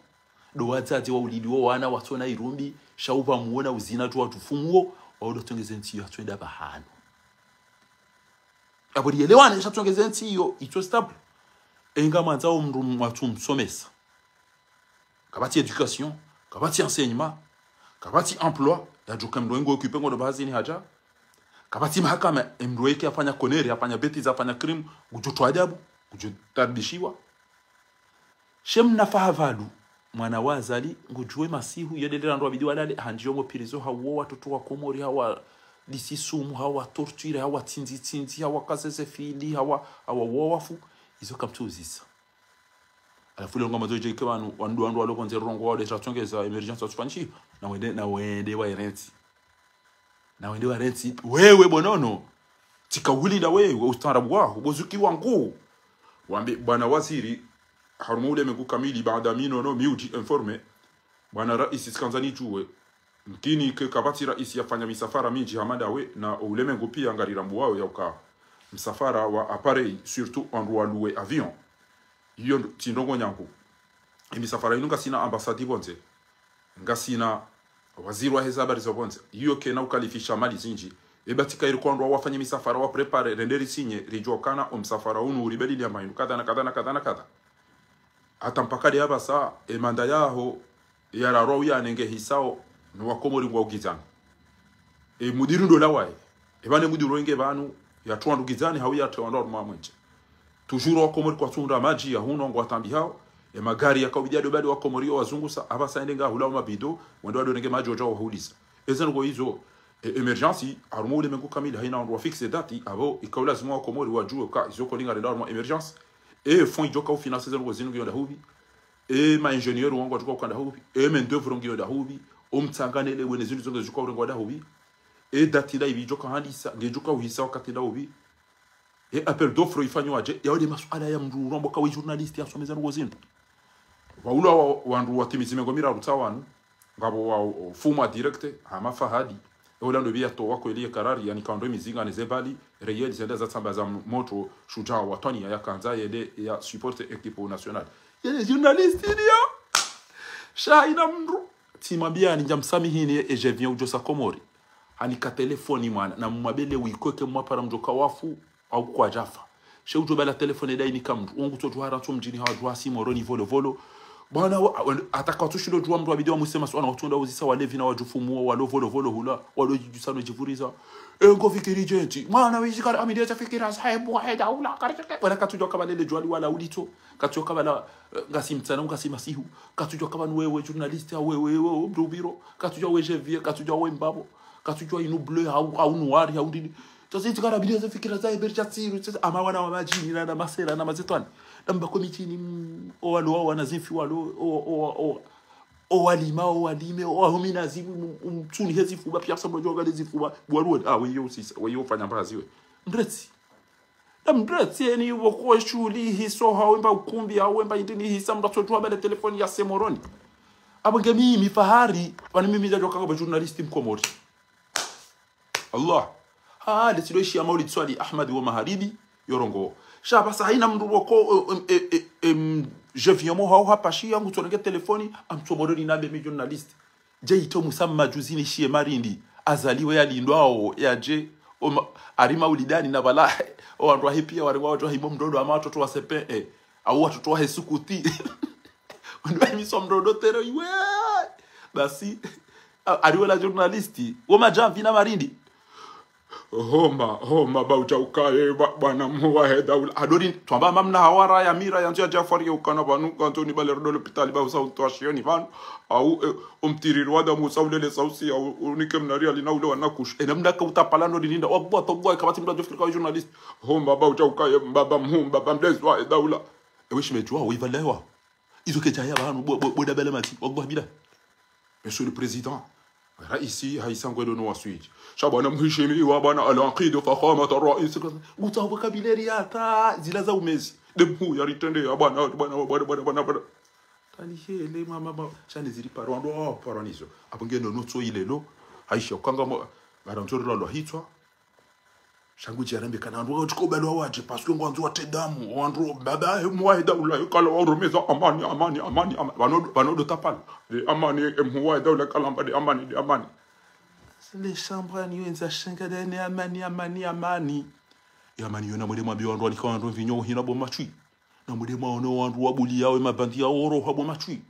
do wazazi wa uliliwo wana watu na irumbi shauba muona uzina tu watufumuo wao tongeze ntiyo atwenda bahano aburi elewana shatongeze ntiyo ito stable enga manzao mru watu msomesa kabati education kabati enseignement kabati emploi da joka mdoengo occupé ngo bazi ni haja kabati mahakama mdoeke afanya koneri afanya beti afanya crime gujoto adabu gujotadishiwa shem nafahavalu mwana wazali ngujue masihu yededera ndo abidi walale hanjiongo pirizo hawo watoto wa komori hawa disisumu hawa torture hawa tinzi hawa kasese fili hawa wafu izo kaptuzisa alafu longa mazoje kebanu wandu waloko nze rongo wale tratongeza emergency atfanchi na wende wa renti wewe bonono tikawulinda wewe ustarabu wako bozuki wangu wambe bwana waziri harumule mengu kamili baada mino no miuji informe bwana rais Tanzania juwe mkini ke kabati rais yafanya misafara mingi hamadawe na ulemengu pia ngarira mbuwao yauka msafara wa appareil surtout en louer avion iyo tindongo nyangu misafara inunga sina ambassadeur bonze ngasina waziri wa habari za bonze iyo kena ukalifisha mali zinji ebatika ilikwandwa wafanye misafara wa prepare renderi sinye rijokana msafara unu uribeli ya mainu kadha hata mpaka de abasa emanda yaho yararo yanenge hisao no wakomori ngwa ugizana mudiru ndo lawaye ebane mudiru nge banu ya twandu gizani hawi ya twandu mamenje toujours wakomori kwa tunda maji ya huno ngwa tambi hao magari ya kawidia do bado wakomori wazungusa abasa ndenga hula mabido wendo ado nenge maji ojo wahuliza ezen ngo hizo emergency arumule mengu kamili haina ndo fixe dati abo ikaula zimwa wakomori wajue ka izo kolinga ndo aruma emergency fond joka au financer zero zinu ngiyo da hubi ma ingenieur wangu joka ukanda hubi men d'œuvre ngiyo da hubi umtsanganele wene zinu zonge joka urengo da hubi dati la ibi joka handisa ngejoka uhisa wakati da hubi appel d'offre ifanywa aje ya wale masuala ya mru rombo ka journalist ya someza ngo zinu waula wandu watimizime ngomira rutawanu ngabo wa fuma direct ama fahadi ola ndo bia to wako ile karari yani kando mizinga nezebali reyeli zenda za tsamba za moto shujaa watani ya kanza yede ya support equipe national yele journalist ndio shaina mru timambia ni jamsamihini e je viens ujosa komori hani ka telefoni mwana na mwabele wikoke mwapara mjoka wafu au kwa jafa she ujo bala telefone dai ni kamru ongu to juara to mjini hawa jua simo roni volo bwana ataka tushilo jua mtu abidiwa musema swana watunda uzisa walevi na wajufumuo walo volo hula walo jisano jivuriza ngo fikiri jenti mwana wizikara amidia tafikira sahibu wahida ula karika wala katujwa kama lele jwali wala ulito katujwa kama la ngasimtsana ngasimasihu katujwa kama wewe journalist wewe brubiro katujwa wewe jevie katujwa wewe mbabo katujwa inu bleu au noir au ndini tose tikara amidia tafikira za berchatsiru ama wana wa majini na masera na mazetwani namba komitini walo wanazifi walo walima walime wahumina zibu mtuni hezifu ba piasa mmoja ngale zifu ba bwaruo wewe fanya mbazi we mdreti ni wako shuli hiso hawemba ukumbi hawemba indini hisa mdatotwa bale telefoni ya semoroni abenge mimi fahari bana mimi ndio kaka journalist mkomori Allah letiloishi ya maulid swali Ahmad wa Maharibi yorongo shaba haina mndu wako je viens mo hapa shi yangu tonenge telefoni amtomoroni nabe mi journalist je ito musamma juzini shie marindi azaliwe yalindwao yaje arima ulidani na bala wandu pia wale watu hibo mdodo ama watoto wa sepe au watoto wa hesukuti wandu miso mdodo tero iwe basi ariwela journalisti woma jamvi na marindi homa bauta ukaye bwana mwa heda adori twamba mamna hawara ya mira yanzu ya Jafari ya ukana banu Antoni Balerdo l'hôpital ba usa utwashioni van au umtirirwa da musa ulele sausi au unike mnaria lina ule wanakush namna ka utapalano dininda obwa tobwa kabati mda Jafrika journalist homa bauta ukaye baba mbaba mdezwa daula wish mejua wivalewa izo kejaya banu boda bele mati obwa bila monsieur le président raisi haisangwe no waswiji shabana mheshimiwa bwana al-aqid fakhamat ar-rais utawa kabileri hata zila za umezi demu yaritende bwana shani hele mama shani ziri parwando paranizo abungeno notso ilelo aisha ukanga baranzoro lo hitwa shangu jarambe kana ndo tukobelwa waje parce ngwanzo watedamu wandu baba muwaida ula kala warumeza amani banodo tapala amani muwaida ula kala mbade amani les chambres ni wenza shangada ne amani yona mwede mwabi wandu alikuwa wandu vinyo hina bo machui na mwede mwaono wandu wabuli yawe mabandi ya oro habo machui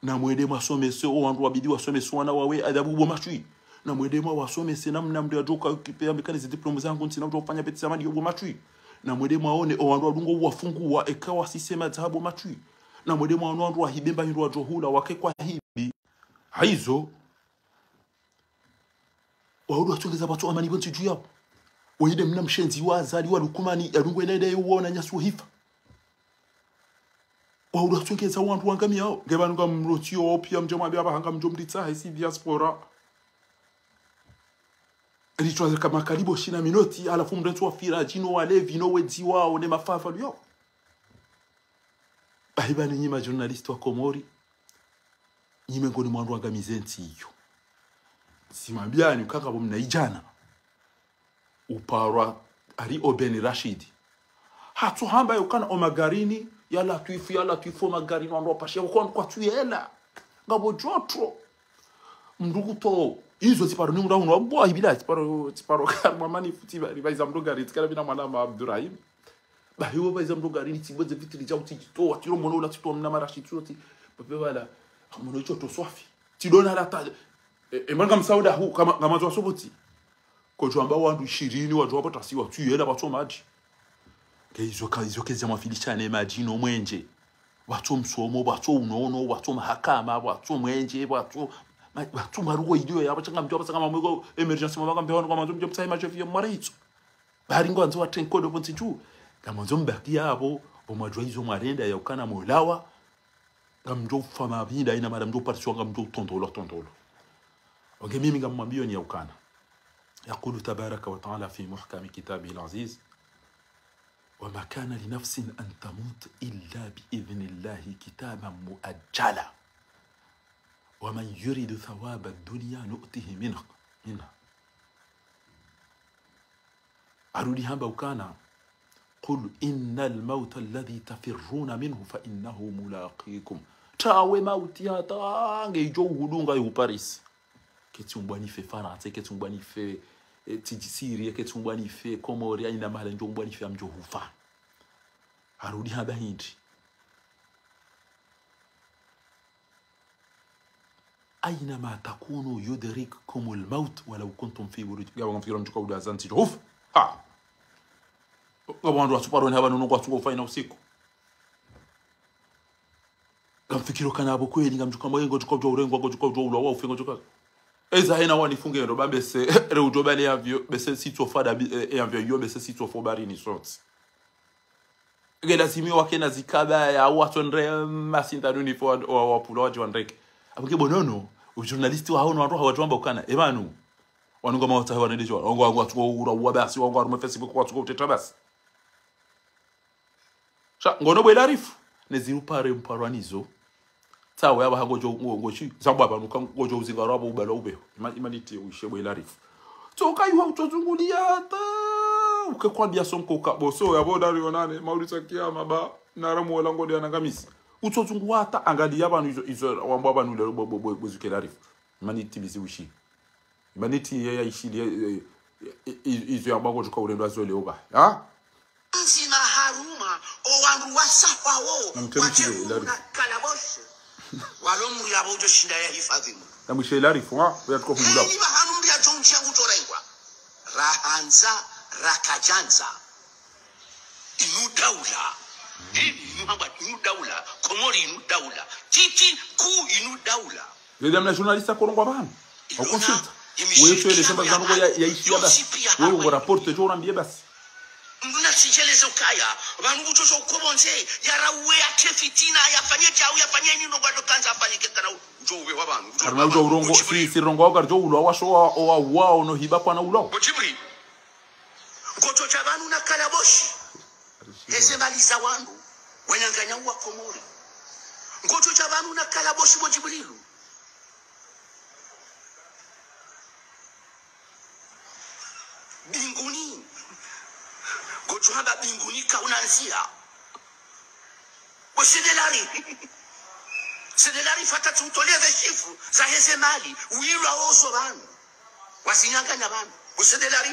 na mwede masomese wandu wabidi wasomese wana wawe adabu bo machui na mwede mwa wasomese namna mndu ajoka kipea mekanize diploma zangu ntina mtu kufanya beti zamani yobo machui na mwede mwaone wandu wadungo wafungua ekawa sisema zahabo machui na mwede mwaono wandu wahibemba hindu wajohula wakekwa hibi haizo waudu watungeza batu amani bonti juu yao wahide mna mshenzi wazali walukumani yarungu enede uona nyasu hifa waudu watungeza wandu wangami yao gebanu nga mrotio opia mjoma biaba hanga mjomdita haisi diaspora richo kama karibo shina minoti alafu mrentu wa fira jino wale vino wedi wao ne mafafa lyo bahiba ni nyima journalist wa Komori nyime ngoni mwandu wangamizenti iyo simambiani ukanga bo mnaijana uparwa ari Oben Rashid hatu hamba yukana omagarini yala tuifo magarini wandu wapashia kwa tuyela ngabo jotro mndugu to izo tiparo ni murahu no boa ibila tiparo karma mani futi baiza mrugari tikala bina mwana ma Abdurrahim bahiwo baiza mrugari tiboze vitri jauti to atiro mono la tito na Rashid tuti pepe wala mono choto swafi tidona la ta manga msauda hu kama zo soboti ko jwamba wandu 20 watu hapo tasiwa tuyela watu maji keizo kezi mafilishane maji no mwenje watu msomo watu unono watu mahakama watu mwenje watu marugo idio yabo changa mjoba sanga mamwego emergency mabanga mbehono kwa manzo mjoba sai macho vya maraitso bari ngwanzo wa trenkodo bonti tu kama nzo mbaki yabo bomajwa izo marenda ya ukana molawa ngamjo fama binda ina mara mjo partiswa ngamjo tondolo oge mimi ngamwambio ni ya ukana يقول تبارك وتعالى في محكم كتابه العزيز وما كان لنفس أن تموت إلا بإذن الله كتابا مؤجلا ومن يريد ثواب الدنيا نؤته منها أروني هم بوكانا قل إن الموت الذي تفرون منه فإنه ملاقيكم تاوي موتي هتانجي جو هدونغا يو باريس كتومباني في فرنسا كتومباني في تيجي كتومباني في كوموريا إنما هلن جومباني في أمجو هوفا أروني هم بهندي أينما تكونوا يدرككم الموت ولو كنتم في بروج قبل في رمجك ودا زانتي جوف ها قبل روح سبارون هبا نونغ واتو فاينا usiku kamfikiro kana abo kweli ngamjuka mwengo jukobjo urengo jukobjo ulo wa ufingo juka eza hena wani funge ndo bambese re ujobale avio bese sitio fada e avio yo bese sitio fobari ni sorts gela simi wakena zikaba ya watu ndre masinta nuni fo wa pulo wa jwandrek abuke bonono ujournalisti wa haona watu hawajamba ukana ebanu wanunga mawata hawa ndejo watu ura basi wangu arume Facebook watu ko teta basi sha ngono bwe larifu neziru pare mparwanizo tawe aba hangojo ngochi zamba banuka ngojo uzingaro abo ubalo ube imaniti ushebwe larifu to kayuha utozungulia ta ukekwambia sonko ka boso yabo rionane maulisa kiyama ba naramu wala ngode yanangamisi utozungu hata angalia abantu izo wamba abantu lero bozukela arifu imaniti bizi ushi imaniti ya ishili izo yabango joka urendo azole oba ha nzima haruma owandu wasafawo na kalaboshe walomri abo jo shinda ya hifadhi na mshela arifu ha yatuko kumula ni bahanumri ya jonchi yangu torengwa rahanza rakajanza inu daula inu daula Komori inu daula titi ku inu daula le mna journaliste akorongwa bana okonsulta wewe ile sema zangu ya ishi basi wewe ngo rapport jo urambie basi nduna sijelezo kaya vanhu kuchosho kubonze yarawe akefitina yafanye chau yafanye nini ndo kanza afanye ketana njowe wa vanhu karna ujo urongo si rongo wa garjo ulo wa sho wa wao no hiba kwa na ulo bochibri ngoto cha vanhu na kalaboshi ese maliza wandu wenyanganya wa Komori ngoto cha vanhu na kalaboshi bo Jibrilu binguni ngoto hamba binguni kaunanzia bo sedelari fata tutolia veshifu za heze mali uilwa ozo vanhu wasinyanganya vanhu bo sedelari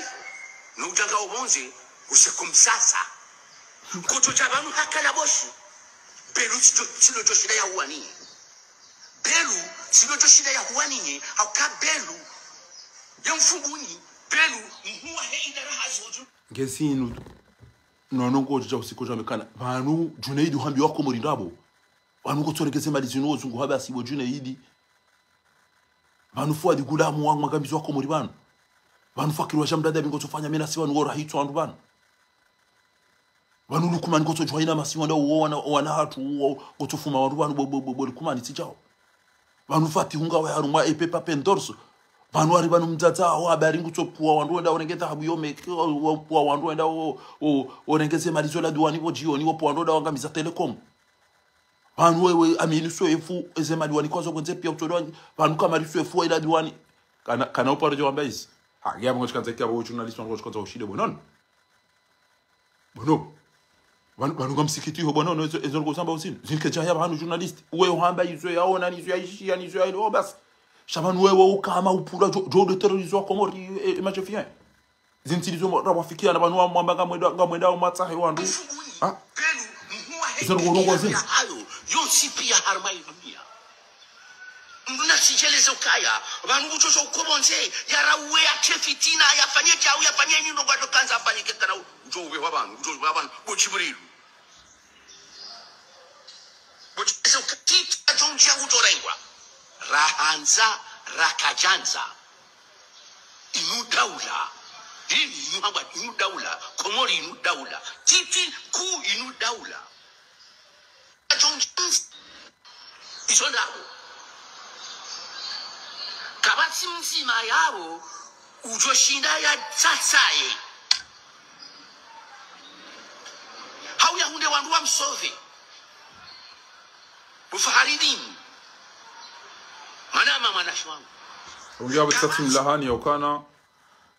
nujanga ubonze usekumsasa ngoto cha vanhu hakalaboshi belu silo joshida ya uwani belu silo joshida ya uwani au ka belu yamfubuni belu mhuwa he idara hazoju ngesinu nonongo ja usiko jamekana banu Junaidi hambi wako murindabo banu ko torekeze mali zino zungu haba sibo Junaidi banu fuadi gulamu wangu magambizi wako muri banu banu fakirwa jamdada bingo tofanya mena siwa ngora hitu andu banu banu lukumani ko tojoina masiwa ndo wana hatu ko tofuma wandu banu bo lukumani tijao banu fati hunga wa harumwa epepa pendorso banu ari banu mdzadza wa habari ngutopua wandu enda orengeta habu yome wa wandu enda orengeze mali zola duani bo jioni wo wandu enda wangamiza telecom banu wewe amini so efu eze mali wani kwazo kwenze pia utodwa banu kama rifu efu ila duani kana uparo jo ambais ha ya ngo chikanza kia bo journalist wangu chikanza ushide bonon bono banu ngamsikiti ho bono ezo ngo samba usini zinke jaya banu journalist wewe hamba izo yaona nizo yaishi yani izo yailo basi Shaban wewe ukama upura jo de terrorisme komori imagefien zintilizo rawafikia na bantu mwamba ngamwenda umatsahe wandu ah belu mhuwa he izo ngorongo zini hayo yonsi pia harma dunia nduna sijeleza ukaya vanhu kuchosha ukobonze yarawe achefitina yafanye chao yafanye nini ndo kanza afanye ketana ujowe wa vanhu bochiburilu bochisa ukitita jonja utorengwa rahanza rakajanza inu daula inu hamba inu daula komori inu daula titi ku inu daula jonja isondawo kabati mzima yao ujoshinda ya tsatsaye hauya hunde wandu wa msove ufaharidini manama mwanashi wangu ungia bitatu mlahani yokana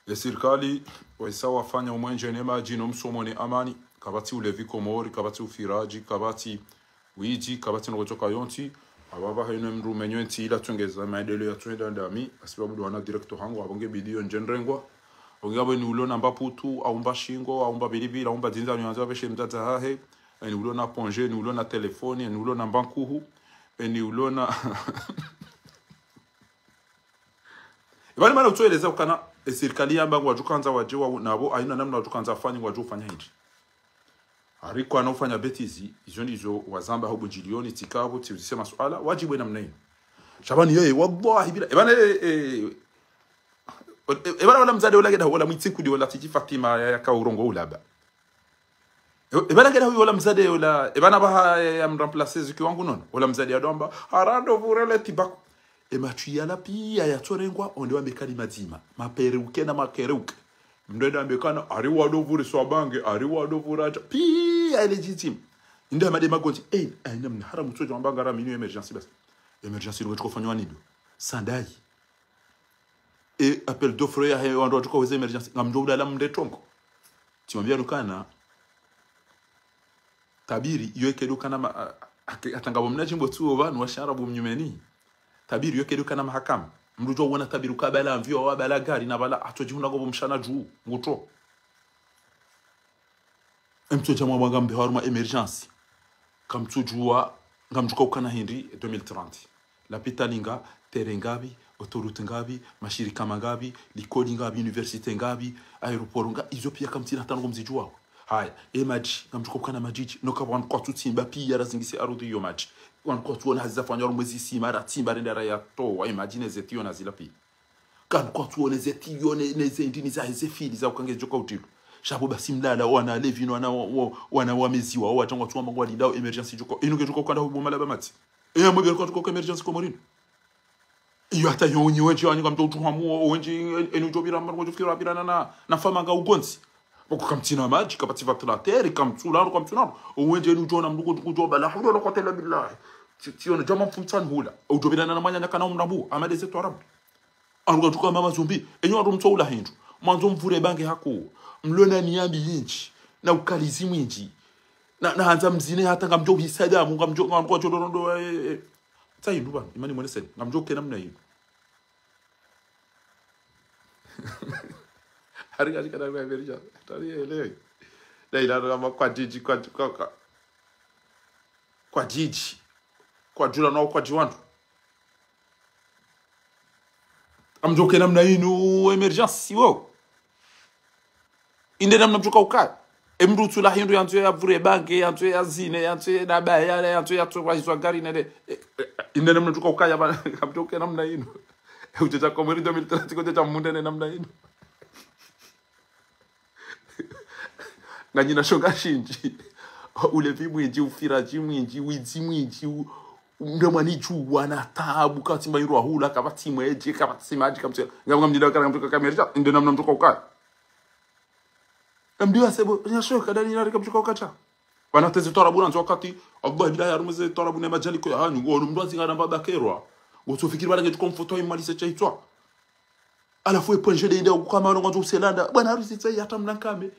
ya serikali waisawa fanya umwenje nema jino msomone amani kabati ulevi komori kabati ufiraji kabati wiji kabati ngotoka yonti ababa haino mru menyenti ila tungeza maendeleo ya twenda ndami asibabu wana director hangu abonge bidio njenrengwa onge abo ni ulona mbaputu au mbashingo au mbabilibi au mbadinza nyanza beshe mtata hahe ni ulona ponje ni ulona telefoni ni ulona mbankuhu ni ulona Ibani mana utueleza ukana serikali yamba wajukanza wajewa nabo aina namna wajukanza afanye wajufanya hivi. Ariko anofanya betizi izo ndizo wazamba hubu jilioni tikabo tizisema swala wajibu namna hiyo. Shabani yeye wallahi bila ibana wala mzade wala geda wala mwitsiku wala tiji Fatima ya ka urongo ulaba. Ibana geda wala mzade wala ibana baha ya mremplacer ziki wangu non wala mzade ya domba harado vurele tibako ematuyala pia ya torengwa onde wa mekali mazima maperuke na makeruke mndenda mbekana ari wado vuri swabange ari wado vuraja pia legitime ndio made magonzi aina mna haramu tsojo ambanga ra minu emergency basi emergency ngo tukofanywa nido sandai appel d'offre ya he wando tukoweza emergency ngamjo udala mnde tongo timwambia dukana tabiri yoke dukana atangabo mnajimbo tu obanu washarabu mnyumeni tabiri yoke dukana mahakama mrujo wona tabiru kabala mvio wa bala gari na bala atojihunda ngo mshana juu nguto mtoja mwanga mbe haruma emergency kamtujua ngamjuka ukana hindi 2030 la pitalinga terengabi autorite ngabi mashirika mangabi likodi ngabi universite ngabi aeroport nga izo pia kamtina tango mzijua haya maji ngamjuka ukana majiji no kabwan kwa tutsimba pia razingisi arudi yo maji wan kwa tuona hazafanya mwezi simara timba rendera ya to imagine zetio na zilapi kan kwa tuona zetio neze ndini za hezefili za ukange joka utilu shabo basi mlala wana levino wana wameziwa watangwa tuwa mangwa lidao emergency joka inuke joka kwanda hubumala bamati mwege kwa tuko emergency komorino iyo hata yonyi wenji wanyika mtu hamu wenji enujobira mbango jufira birana na fama nga ugonzi boko kamtina maji kapati vatilateur kamtsula kamtsuna wenji enujona mdugo kujoba la hawla la quwwata illa billah tsiona jama mfumtsani hula udobelana na mwanya kana umnabu amadeze to arabu anuka tuka mama zombi enyo ndo mtsoula hindu mwanzo mvure bange hako mlona niyambi yinji na ukalizi mwinji na hanza mzine hata ngamjo hisada mu ngamjo ngamko chodorondo tsayi bana imani mwene sen ngamjo kena mna yi hari kana ba verja tari ele dai la kama kwa jiji kwa jiji kwa jula na kwa jiwantu amjoke namna inu emergency wo inde namna mjoka ukai emrutu la hindu yantu ya vure bange yantu ya zine yantu na baya yantu ya to waizwa gari nede inde namna mjoka ukai abana amjoke namna inu ujeja komeri 2030 ko jeja munde namna inu nganyina shoga shinji ulevi mwinji ufiraji mwinji wizi mwinji ndamani juwa na tabu kati mbairwa hula kabati mweje kabati maji kamse ngam ndila kana mtoka kamera inde namna mtoka ukai amdiwa sebo nyashoka dani na rika mtoka ukacha wana tezi torabu na wakati Allah bila ya rumeze torabu ne majali ko hanyu ngo mndozi ngana baba kerwa usofikiri bana ngetu komfoto imalise chaitwa alafu eponje de ndio kama ngo uselanda bwana harusi tsai hata mnankame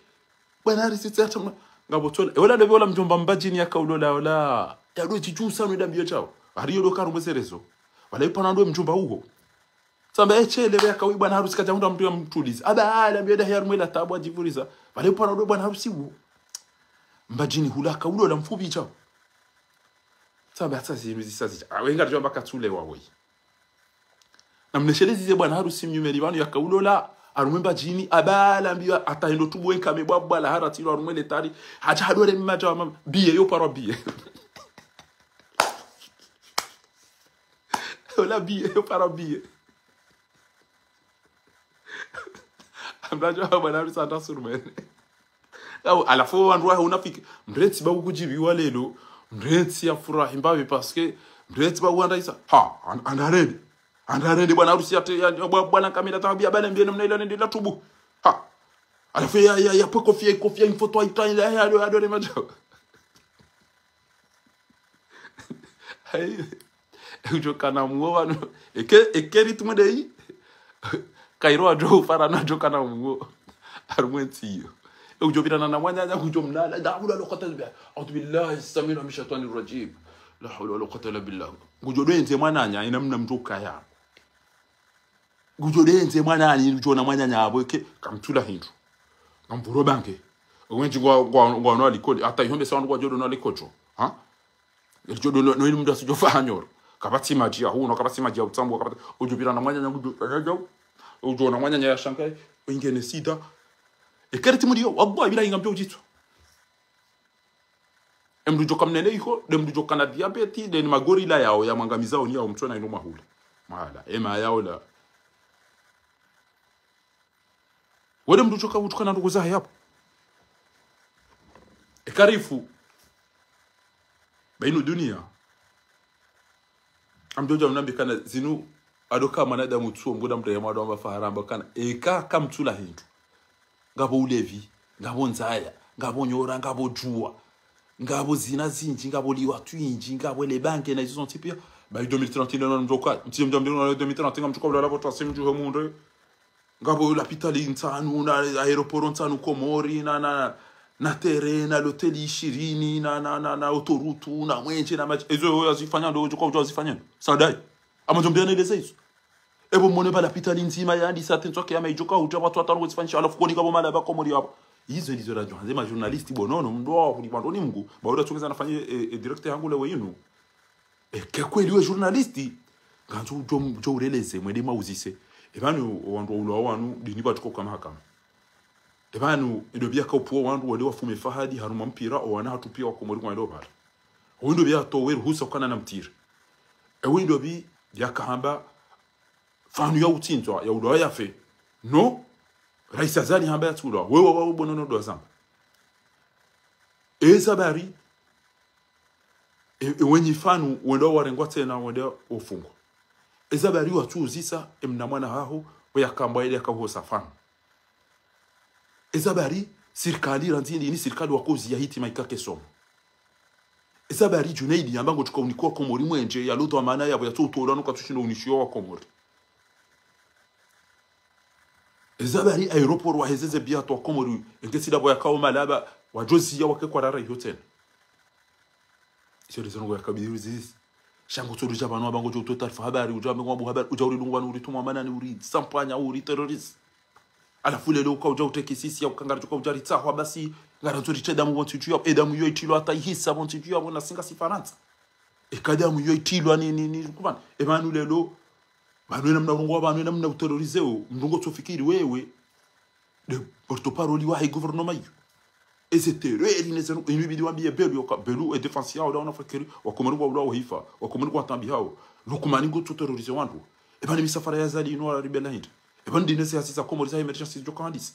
bwana harusi tsai hata ngabotona wala ndio wala mjomba mbajini yakaulola wala yadwe chichusa no ndambio chao hariyo do karumweserezo wala ipana ndo mjomba huo samba echele ya kawi bwana harusi kaja ndo mtu mtuliza ala mbio da yarumela tabu ajivuriza wala ipana ndo bwana harusi huo mbajini hulaka ulola mfupi chao samba sasa wenga jomba katule wawe na mneshelezi bwana harusi mnyumeli banu yakaulola arumemba jini abala mbio ataindo tubu kame bwabwa la harati lo arumele tari haja hadore mmaja biye yo paro biye wala biye yo paro biye ambajo bwana harusi ata surmen au alafu wanwa unafiki mreti ba kujibiwa lelo mreti ya furahi mbawe parce que mreti ba uanda isa ha andarede bwana harusi ate bwana kamera tabia bale mbie namna ile ndio tubu ha alafu ya po kofia infoto aitani ya adore majo hai ujo kana muo no ekeri tumedei kairo ajo fara na jo kana muo armentiyo ujo birana na mwanya ujo mnala da hula lokata bia a'udhu billahi samina min shaitani rajim la hawla wala quwwata illa billah ujo doenze mwananya ina mna mtoka ya gujodenze mwana ani ujona mwanya nyabo ke kamtula hindu ngamvuro banke wenji ngwa no alikodi ata ihombe sawa ngwa jodo no alikocho ha jodo no ili mndu asijofa hanyoro kabati maji ya huno kabati maji ya utsambo kabati ujubira na mwanya nyangu ujona mwanya nya shankai ingene sida ekerti mudio wabwa bila ingambyo jitu emdu jokamnene iko demdu jokana diabetes de magorila yao ya mangamiza oni ya mtona ino mahula mala ema yao la wale mtu choka utukana ndugu zake hapo ekarifu bainu dunia amdoja mnambi kana zinu adoka manada mutsuo mbuda mtaya mwado mafaharamba kana eka kamtula hindu ngabo ulevi ngabo nzaya ngabo nyora ngabo jua ngabo zina zinji ngabo liwa twinji ngabo le banke na izo tipia ba 2030 no mjoka mtimjambe no 2030 ngamchuka bla laboratoire simju homunde ngabo l'hôpital insanu na aeroport insanu komori na terena l'hotel 20 na autoroute na mwenje na match ezo azifanya ndo uko uzifanya sadai amajombe anaeleza hizo ebo mone ba l'hôpital nzima yandi satenzo ke amajoka uja watu watano uzifanya alafu koni kama mala ba komori hapo hizo radio nzima journalist bonono ndo kuli bantu ni mungu ba ura tukeza nafanya directeur yangu lewe yinu ke kweli we journalist ganzo jo ureleze mwede mauzise ebanu wandu ulo wanu dini batuko kama hakama ebanu edobia ka upo wandu wale wafume fahadi haruma mpira o wana hatupia wakomori kwa ndobara windo bia to weru husa kana na mtira windo bi yakahamba fanu ya utinzwa ya ulo yafe no raisa zani hamba ya tulo wewe bonono do zamba ezabari wenyi fanu wendo warengwa tena wendo ofungwa ezabari watu uzisa emnamwana haho yakamba ile akahosa fanu ezabari sirikali randini ni sirikali wakozi ya hitima ikake somo Isabari Junaidi ambango tukaunikuwa Komori mwenje ya luto amana yabo ya tutola nuka tushindo unishio wa Komori. Isabari aeroport wa hezeze bia to Komori engesi dabo ya kao malaba wa jozi ya wake kwa rara hotel. Sio rezono ya kabiri zizi. Shango tsodu jabano ambango jo total habari ujambe ngwabu habari ujauri lungwa nuri tuma mana ni uri sampanya uri terrorist. Ala fule lo ka ujau teki sisi ya ukangara tuka ujari tsahwa basi ngara nzuri chedamu wantu tuya edamu yo itilo ata ihisa wantu tuya wana singa sifaransa ekadamu yo itilo ni kubana emanu lelo banu namna rungo banu namna uterrorizeo mrungo tofikiri wewe de porte-parole wa gouvernement yo ezetereri nezeno inibidi wambie belu yoka belu e defensia oda ona fakiri wakomeru wa ulawo hifa wakomeru kwa tambi hao lukumaningo tuterrorize wantu ebani misafara ya zali ino ribela hit ebani dinese asisa komoriza emergency jokandis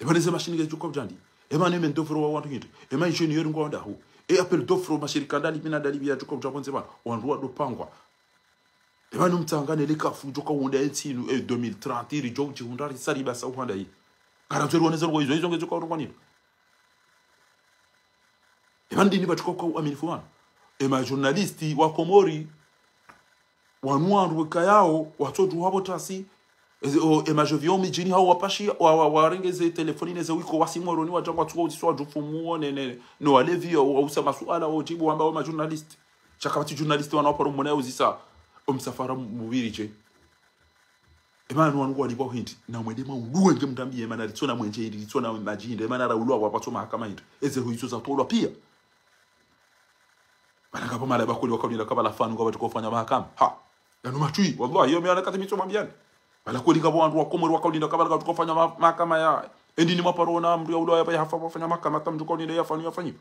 ebani ze machine ge joko jandi ebani men dofro wa wantu hit ebani ingenieur ngo ndaho e appel dofro mashirika ndali bina dali bia joko japonze bana wantu wa dopangwa ebani mtangane le kafu joka wonda etinu 2030 iri joji hundari sari basa uhanda yi garanzero wanezero ngo izo nge joka urwani ebani dini ba joko aminifu wana ema journalisti wa Komori wanwandu kayao watoto wabo tasi emajovion mijini hao wapashi warengeze telefoni neze wiko wasimoro ni wajangwa tuwa utiswa jufumu no walevi wausa masuala wajibu ambao ma journalist chakabati journalist wanawaparo mwana uzisa omsafara mubiri je emanu wangu walibo hindi na mwedema uduwe nge mdambi emana litona mwenje litona majinde emana raulwa wapato mahakama hindi eze huizo za tolwa pia bana kama mala bakuli wakabila kama la fanu kwa watu kufanya mahakama ha yanu matui wallahi hiyo miana kati micho mambiani bala kweli kabo wandu wa Komori wakalinda kabala tukofanya mahakama ya endini maparona amri ya ulaya ya hafa wafanya mahakama tamju kwa nile yafanya yafanyi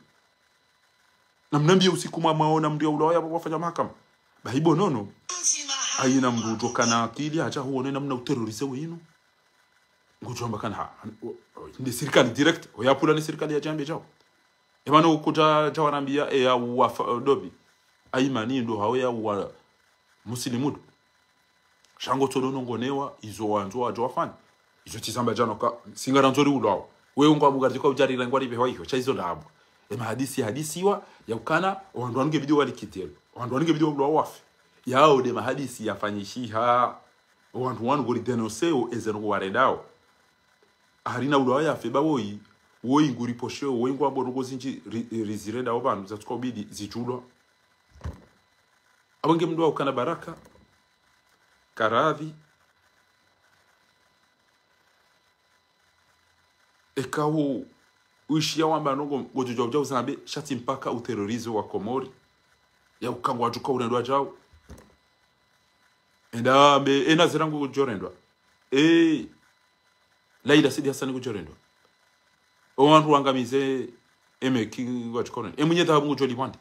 na mnambia usiku maona amri ya ulaya wafanya mahakama bahibo nono aina mrujo kana akili acha huone namna uterrorize wenu ngujomba kana ha ndi serikali direct oyapula ni serikali ya jambe jao ebana ukuja jawanambia ya wa dobi aimani ndo hawe ya wa muslimudu shango tolono ngonewa izo wanzo wajo wafani izo tizamba jano ka singara nzori ulao wewe ngwa bugarije kwa ujari rangwa ribeho hiyo cha izo ndabo ema hadisi wa ya ukana wandu wange video walikitelo wandu wange video ulao wafi yao de mahadisi yafanyishiha wandu wangu gori denoseo ezeno waredao harina ulao ya feba woyi woyi nguri posho woyi ngwa borugo zinji rizireda obantu zatukobidi zijulwa abange mndu ukana baraka Karadhi ekawo uishia wamba nongo gojojo uzambe shati mpaka uterrorizo wa Komori ya ukangwa juka urendwa jao enda be ena zirangu jorendwa Laila Sidi Hassan jorendwa owantu wangamize emeki wachikona emunyeta habu joli wandi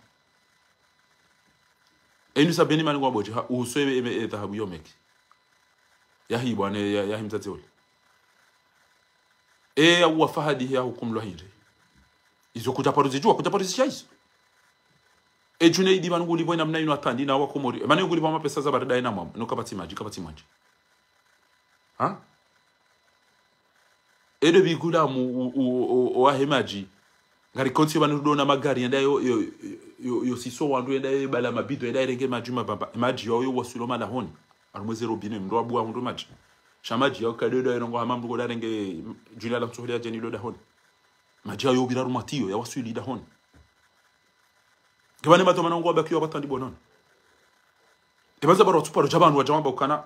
enu sabeni mani ngwaboje uswe dhahabu yomeki yahi bwana yahi mtate ule au Fahadi ya hukumu lohinde izo kujaparuzi jua kujaparuzi chaizo Junaidi bangu libo namna ino atandi na wa Komori mani ngulibo mapesa za barada ina mama no kabati maji ha de bigula mu wa hemaji ngari konti banu dona magari enda yo siso wandu enda bala mabido enda renge majuma baba maji yo wasuloma la honi arumweze robine mndo abu wa mndo maji shamaji yo kadodo eno ngwa mambu goda renge juna la msohlia jeni lo da honi maji yo bila rumatiyo ya wasuli da honi gabane mato manongo abakiyo batandi bonon ebaza baro tuparo jabanu wa jamba ukana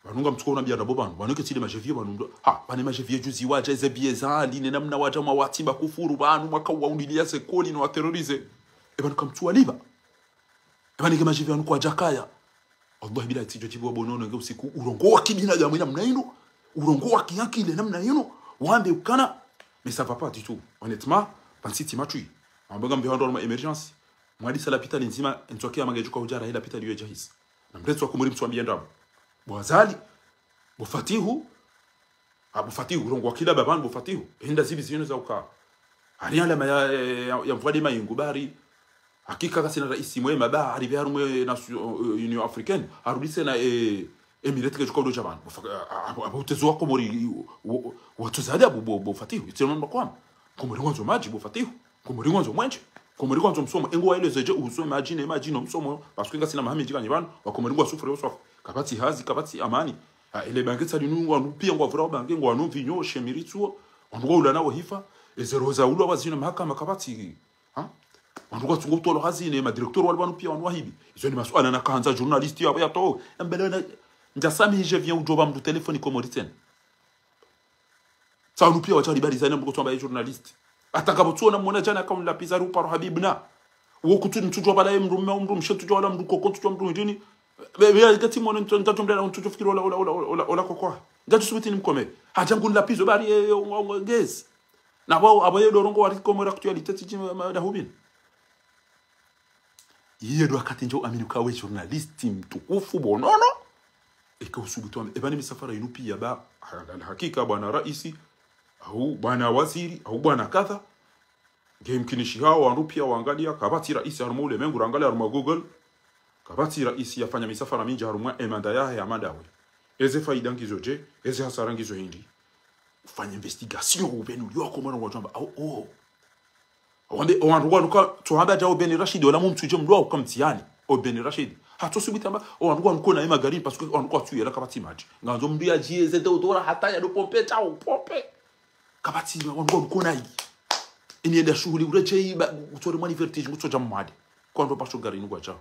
banunga mtuko na biara bobanu banuke tile majevie banu bane majevie juzi waje zebieza aline namna waje mawatimba kufuru banu mwaka waundilia sekoli no terrorize banu kamtua liba bane kama majevie anu kwa jakaya Allah bila tijo tibo bonono nge usiku urongo wa kibina jamu namna hino urongo wa kiakile namna hino wande ukana mais ça va pas du tout honnêtement pansiti matui ambaga mbihando ma emergency mwadi sala pitali nzima ntokea mangejuka ujara ila pitali yo jahis na mrezo wa kumuri mtuambia ndabo Bwazali bufatihu abufatihu rongo wakila babanu bufatihu hinda zibi zino za uka hariala ya mvwadi mayingubari hakika kasi na raisi mwema ba aribe harumwe na Union Africaine arudise na emirete ke jukaudo jaban abutezo wa Komori watuzali bufatihu itsino mbakwama Komori wanzo maji bufatihu Komori wanzo mwenje komori kwanza msomo engo waelezeje usome imagine msomo parce que ngasina mahami jikanye bana wakomori ngwa sufre uswa kabati hazi kabati amani ile bange tsali nungwa nupia ngwa vura bange ngwa no vinyo shemiritsuo ngwa ula nawo hifa ezero za ulo wazina mahakama kabati ha ngwa tsungo tolo hazine ma directeur walbanu pia wanwa hibi izo ni maswala na kanza journalist yabo ya to mbelana njasami je viens ujoba mdu telefoni komori tena sa nupia wachari bari zana mko tsamba journalist atakapotuona mwana jana kama la pizaru paro habibna wo kutu mtujwa bala mru mshetu wala mru kokon tujwa mru ndini be gati mwana ntatu mdala mtujo fikiri ola kokwa ngati subiti nimkome hajangu la pizo bari ngezi na wao abaye dorongo wari komora actualite tiji da hubin yiye do akati njo amini kawe journalist mtukufu bonono ikausubutu ebani misafara inupia ba hakika bwana raisi au bwana waziri au bwana kadha ngemkinishi hao wanrupia waangalia kabati raisi harimo ule mengu rangalia harimo Google kabati raisi yafanya misafara mingi harimo emanda yahe amadawe eze faida ngizo je eze hasara ngizo hindi ufanye investigation ubeni ulioko mwana wajamba oh wande wanruka tuhamba jao beni Rashid wala mumtuje mlwa ukamtiani o beni Rashid hatosubita mba wanruka nkona ima gari parce que wanruka tuye la kabati maji nganzo mndia jieze dodora hata ya do pompe chao pompe kabati wanruka nkona hii inienda shughuli ureje utore mani vertige ngutoja mmadi kwa ndo pasho gari ngwa chao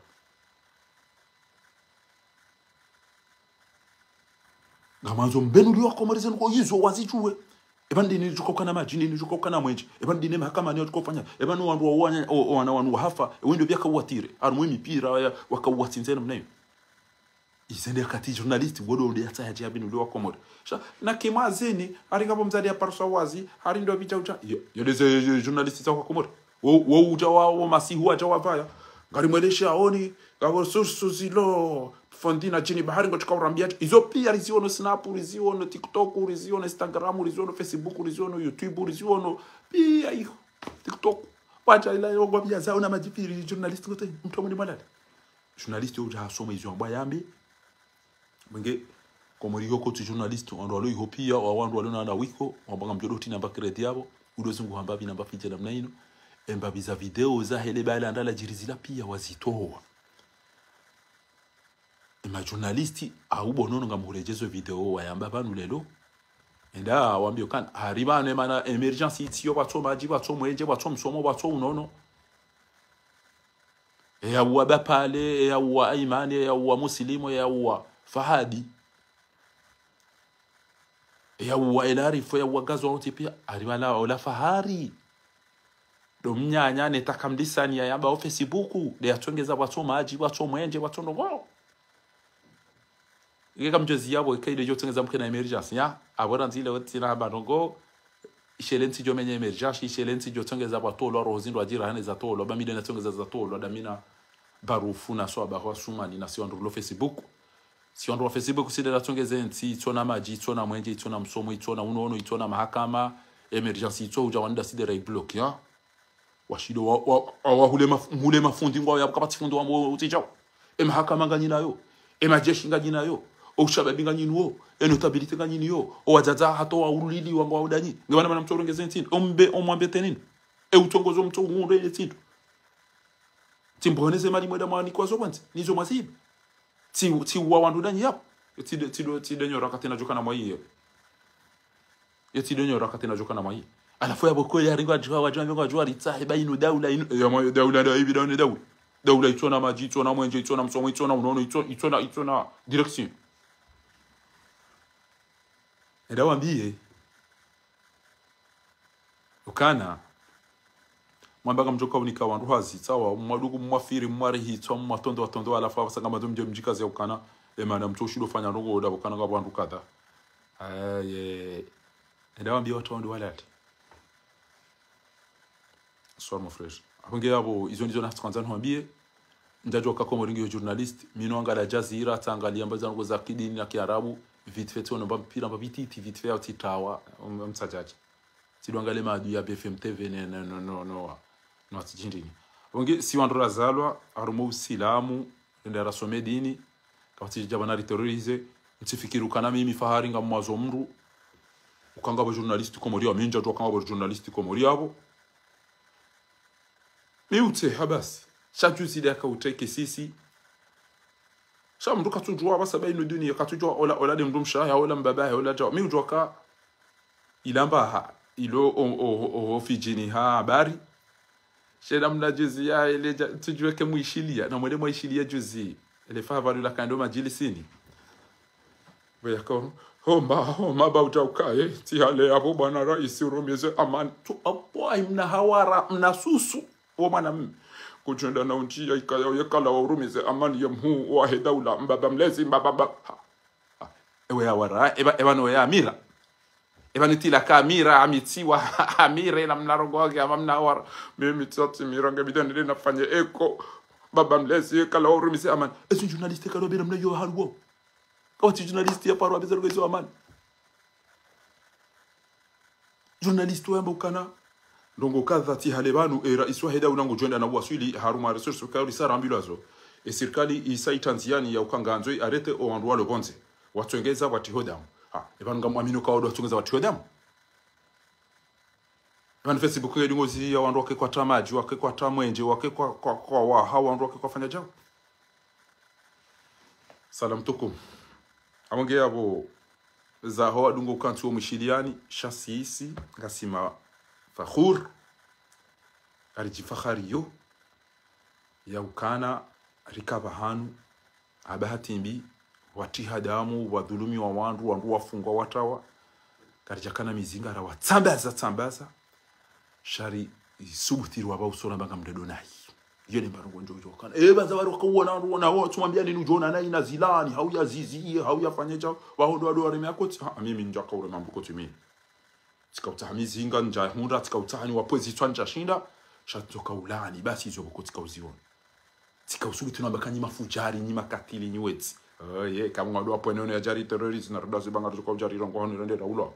ngamanzo mbenu liwa komarize ngo yizo wazijuwe ebandini njukokana majini njukokana mwenje ebandini mahakama niyo tukofanya ebanu wandu wana wanu hafa windo byaka watire arumwe mipira wakawatsinzena mnayo izende kati journalist wodo ndi ataya jabinu liwa komori na kimazeni ari ngabo mzali ya parsa wazi ari ndo bicha ucha yodeze journalist za komori wo uja wa masihu aja wavaya ngari mwelesha aoni ngabo susuzilo fondina chini bahari ngo tukaurambia izo pia riziono Snap riziono TikTok riziono Instagram riziono Facebook riziono YouTube riziono pia hiyo TikTok wacha ila yogwa pia zao na majipiri journalist gote mtu mwenye malala journalist yo jasoma izo amba yambi mwenge komori yoko tu journalist ndo alo iho pia wandu walona na wiko wabanga mjodoti namba credit yabo udozungu hamba bina namba fije namna ino emba biza video za hele bala ndala jirizila pia wazitoa ma journalisti au bonono ngamurejezo video wayamba banu lelo enda wambio kan hariba ne mana emergency tiyo batso maji batso mwenje batso msomo batso unono ya uwa pale ya uwa imani ya uwa muslimu ya uwa fahadi ya uwa elarifu ya uwa gazo wote pia hariba la ola fahari do mnyanya ne takamdisani ya yamba Facebook de yatongeza batso maji batso mwenje batso ndo Ika mjozi yabo kaide jotengeza mkena emergency ya abora nzile wotina banongo ishelensi jo menye emergency ishelensi jotengeza batolo rozindo ajira hane za tolo ba midena tongeza za tolo damina barufu na so abaho sumani na si ondro Facebook si ondro Facebook si de la tongeza nti tsona maji tsona mwenje tsona msomo tsona unono tsona mahakama emergency tso uja wanda si de ray block ya washido wa hule mafundi ngwa ya kabati fundo wa mo utijao mahakama nganyina yo majeshi nganyina yo oshababi nganyini wo notabilité nganyini yo owazaza hato wa urulili wangu wa udanyi ngabana bana mtorongeze ntini omwambe tenini utongozo mto ngure etinto timboneze mali mweda mwani kwazo kwanza nizo masibi ti wa wandu danyi yapo ti denyo rakatena jokana mwaye ti denyo rakatena jokana mwaye alafu yabo ko ya ringwa jwa ritsahe bayino daula ino ya mwayo daula da ibi daula itona maji itona mwenje itona msomo itona unono itona direction eda wambie ukana mwambaga mjoka unika wandu hazi sawa mwadugu mwafiri mwarihi twa mwatondo alafu abasanga madumje mjikaze ukana emana mtoshido fanya ndogo oda ukana ngabo wandu kada eda wambie watu wandu walati soir mon frère abonge yabo izo ndizo natsanza ntwambie ndajo kakoma ringi journalist mino angala jazira tangalia mbaza ngo za kidini na kiarabu vite fait on mpira mbititi vite fait utitawa mtsajaji tidwangale madu ya BFM TV no atijindini onge si wandora zalwa arumo usilamu ndara somedini kati jabana terrorize ntifikiru kana mimi fahari ngamwazo mru ukanga ba journalist komori wa minja to kanga ba journalist komori abo miute habasi shajuzi ya kauteke sisi sham duka tujua basa bainu dunia katujua ola de mdumsha ya ola mbaba ola jaw mi ujoka ilamba ha ilo o fijini ha habari sheda mna juzi ya ile tujue ke muishilia na mwende muishilia juzi ile favori la kando majilisini wewe ko homa bauta ukae ti hale hapo bwana rais urumeze amani tu apo mna hawara mna susu o mana kuchenda na unjia ikaya yekala urumeze amani ya mhu wa daula mbaba mlezi mbaba ewe hawara eba no ya amira eba nitila ka amira amitiwa amira na mnarogoge amamna hawara mimi tsati mirange bidani nafanye eko baba mlezi yekala urumeze amani esu journaliste kalo bira mna yo harwo Kawati journaliste ya parwa bezero gezo amani. Journaliste wamba ukana. Ndongo kadha ti halebanu era iswa heda unango joenda na waswili haruma resource kwa risara ambilazo. Serikali isa Tanzania ya ukanganzoi arete o andwa lo bonze. Watongeza watihodamu. Ebanu ngamwamino ka odo watongeza watihodamu. Ebanu Facebook ya ngozi ya wandwa ke kwa tamaji wake kwa tamwenje wake kwa wa hawa wandwa ke kwa fanya jao. Salam tukum. Amongea abo za hoa dungo kantu wa mshiliani shasisi ngasima fakhur arijifakhariyo ya ukana rikaba hanu abahatimbi watihadamu wadhulumi wa wandu wafungwa watawa karijakana mizinga ra watsambaza shari subutiri waba usona banga mdedonai yene barongo njojo kana baza bari kuona na watu mwambia nini ujona na ina zilani hau ya zizi hau ya fanyeja wahondo ado areme akoti mimi njaka ure mambo koti mimi tikautahamizi inga nja hunda tikautahani wapozi twanja shinda shatoka ulani basi hizo bokoti kauziona tikausugi tunabakani mafujari ni makatili ni weti ye kama ngado hapo eneo ya jari terrorist na rada zibanga tuko jari rongo hono ndenda ulo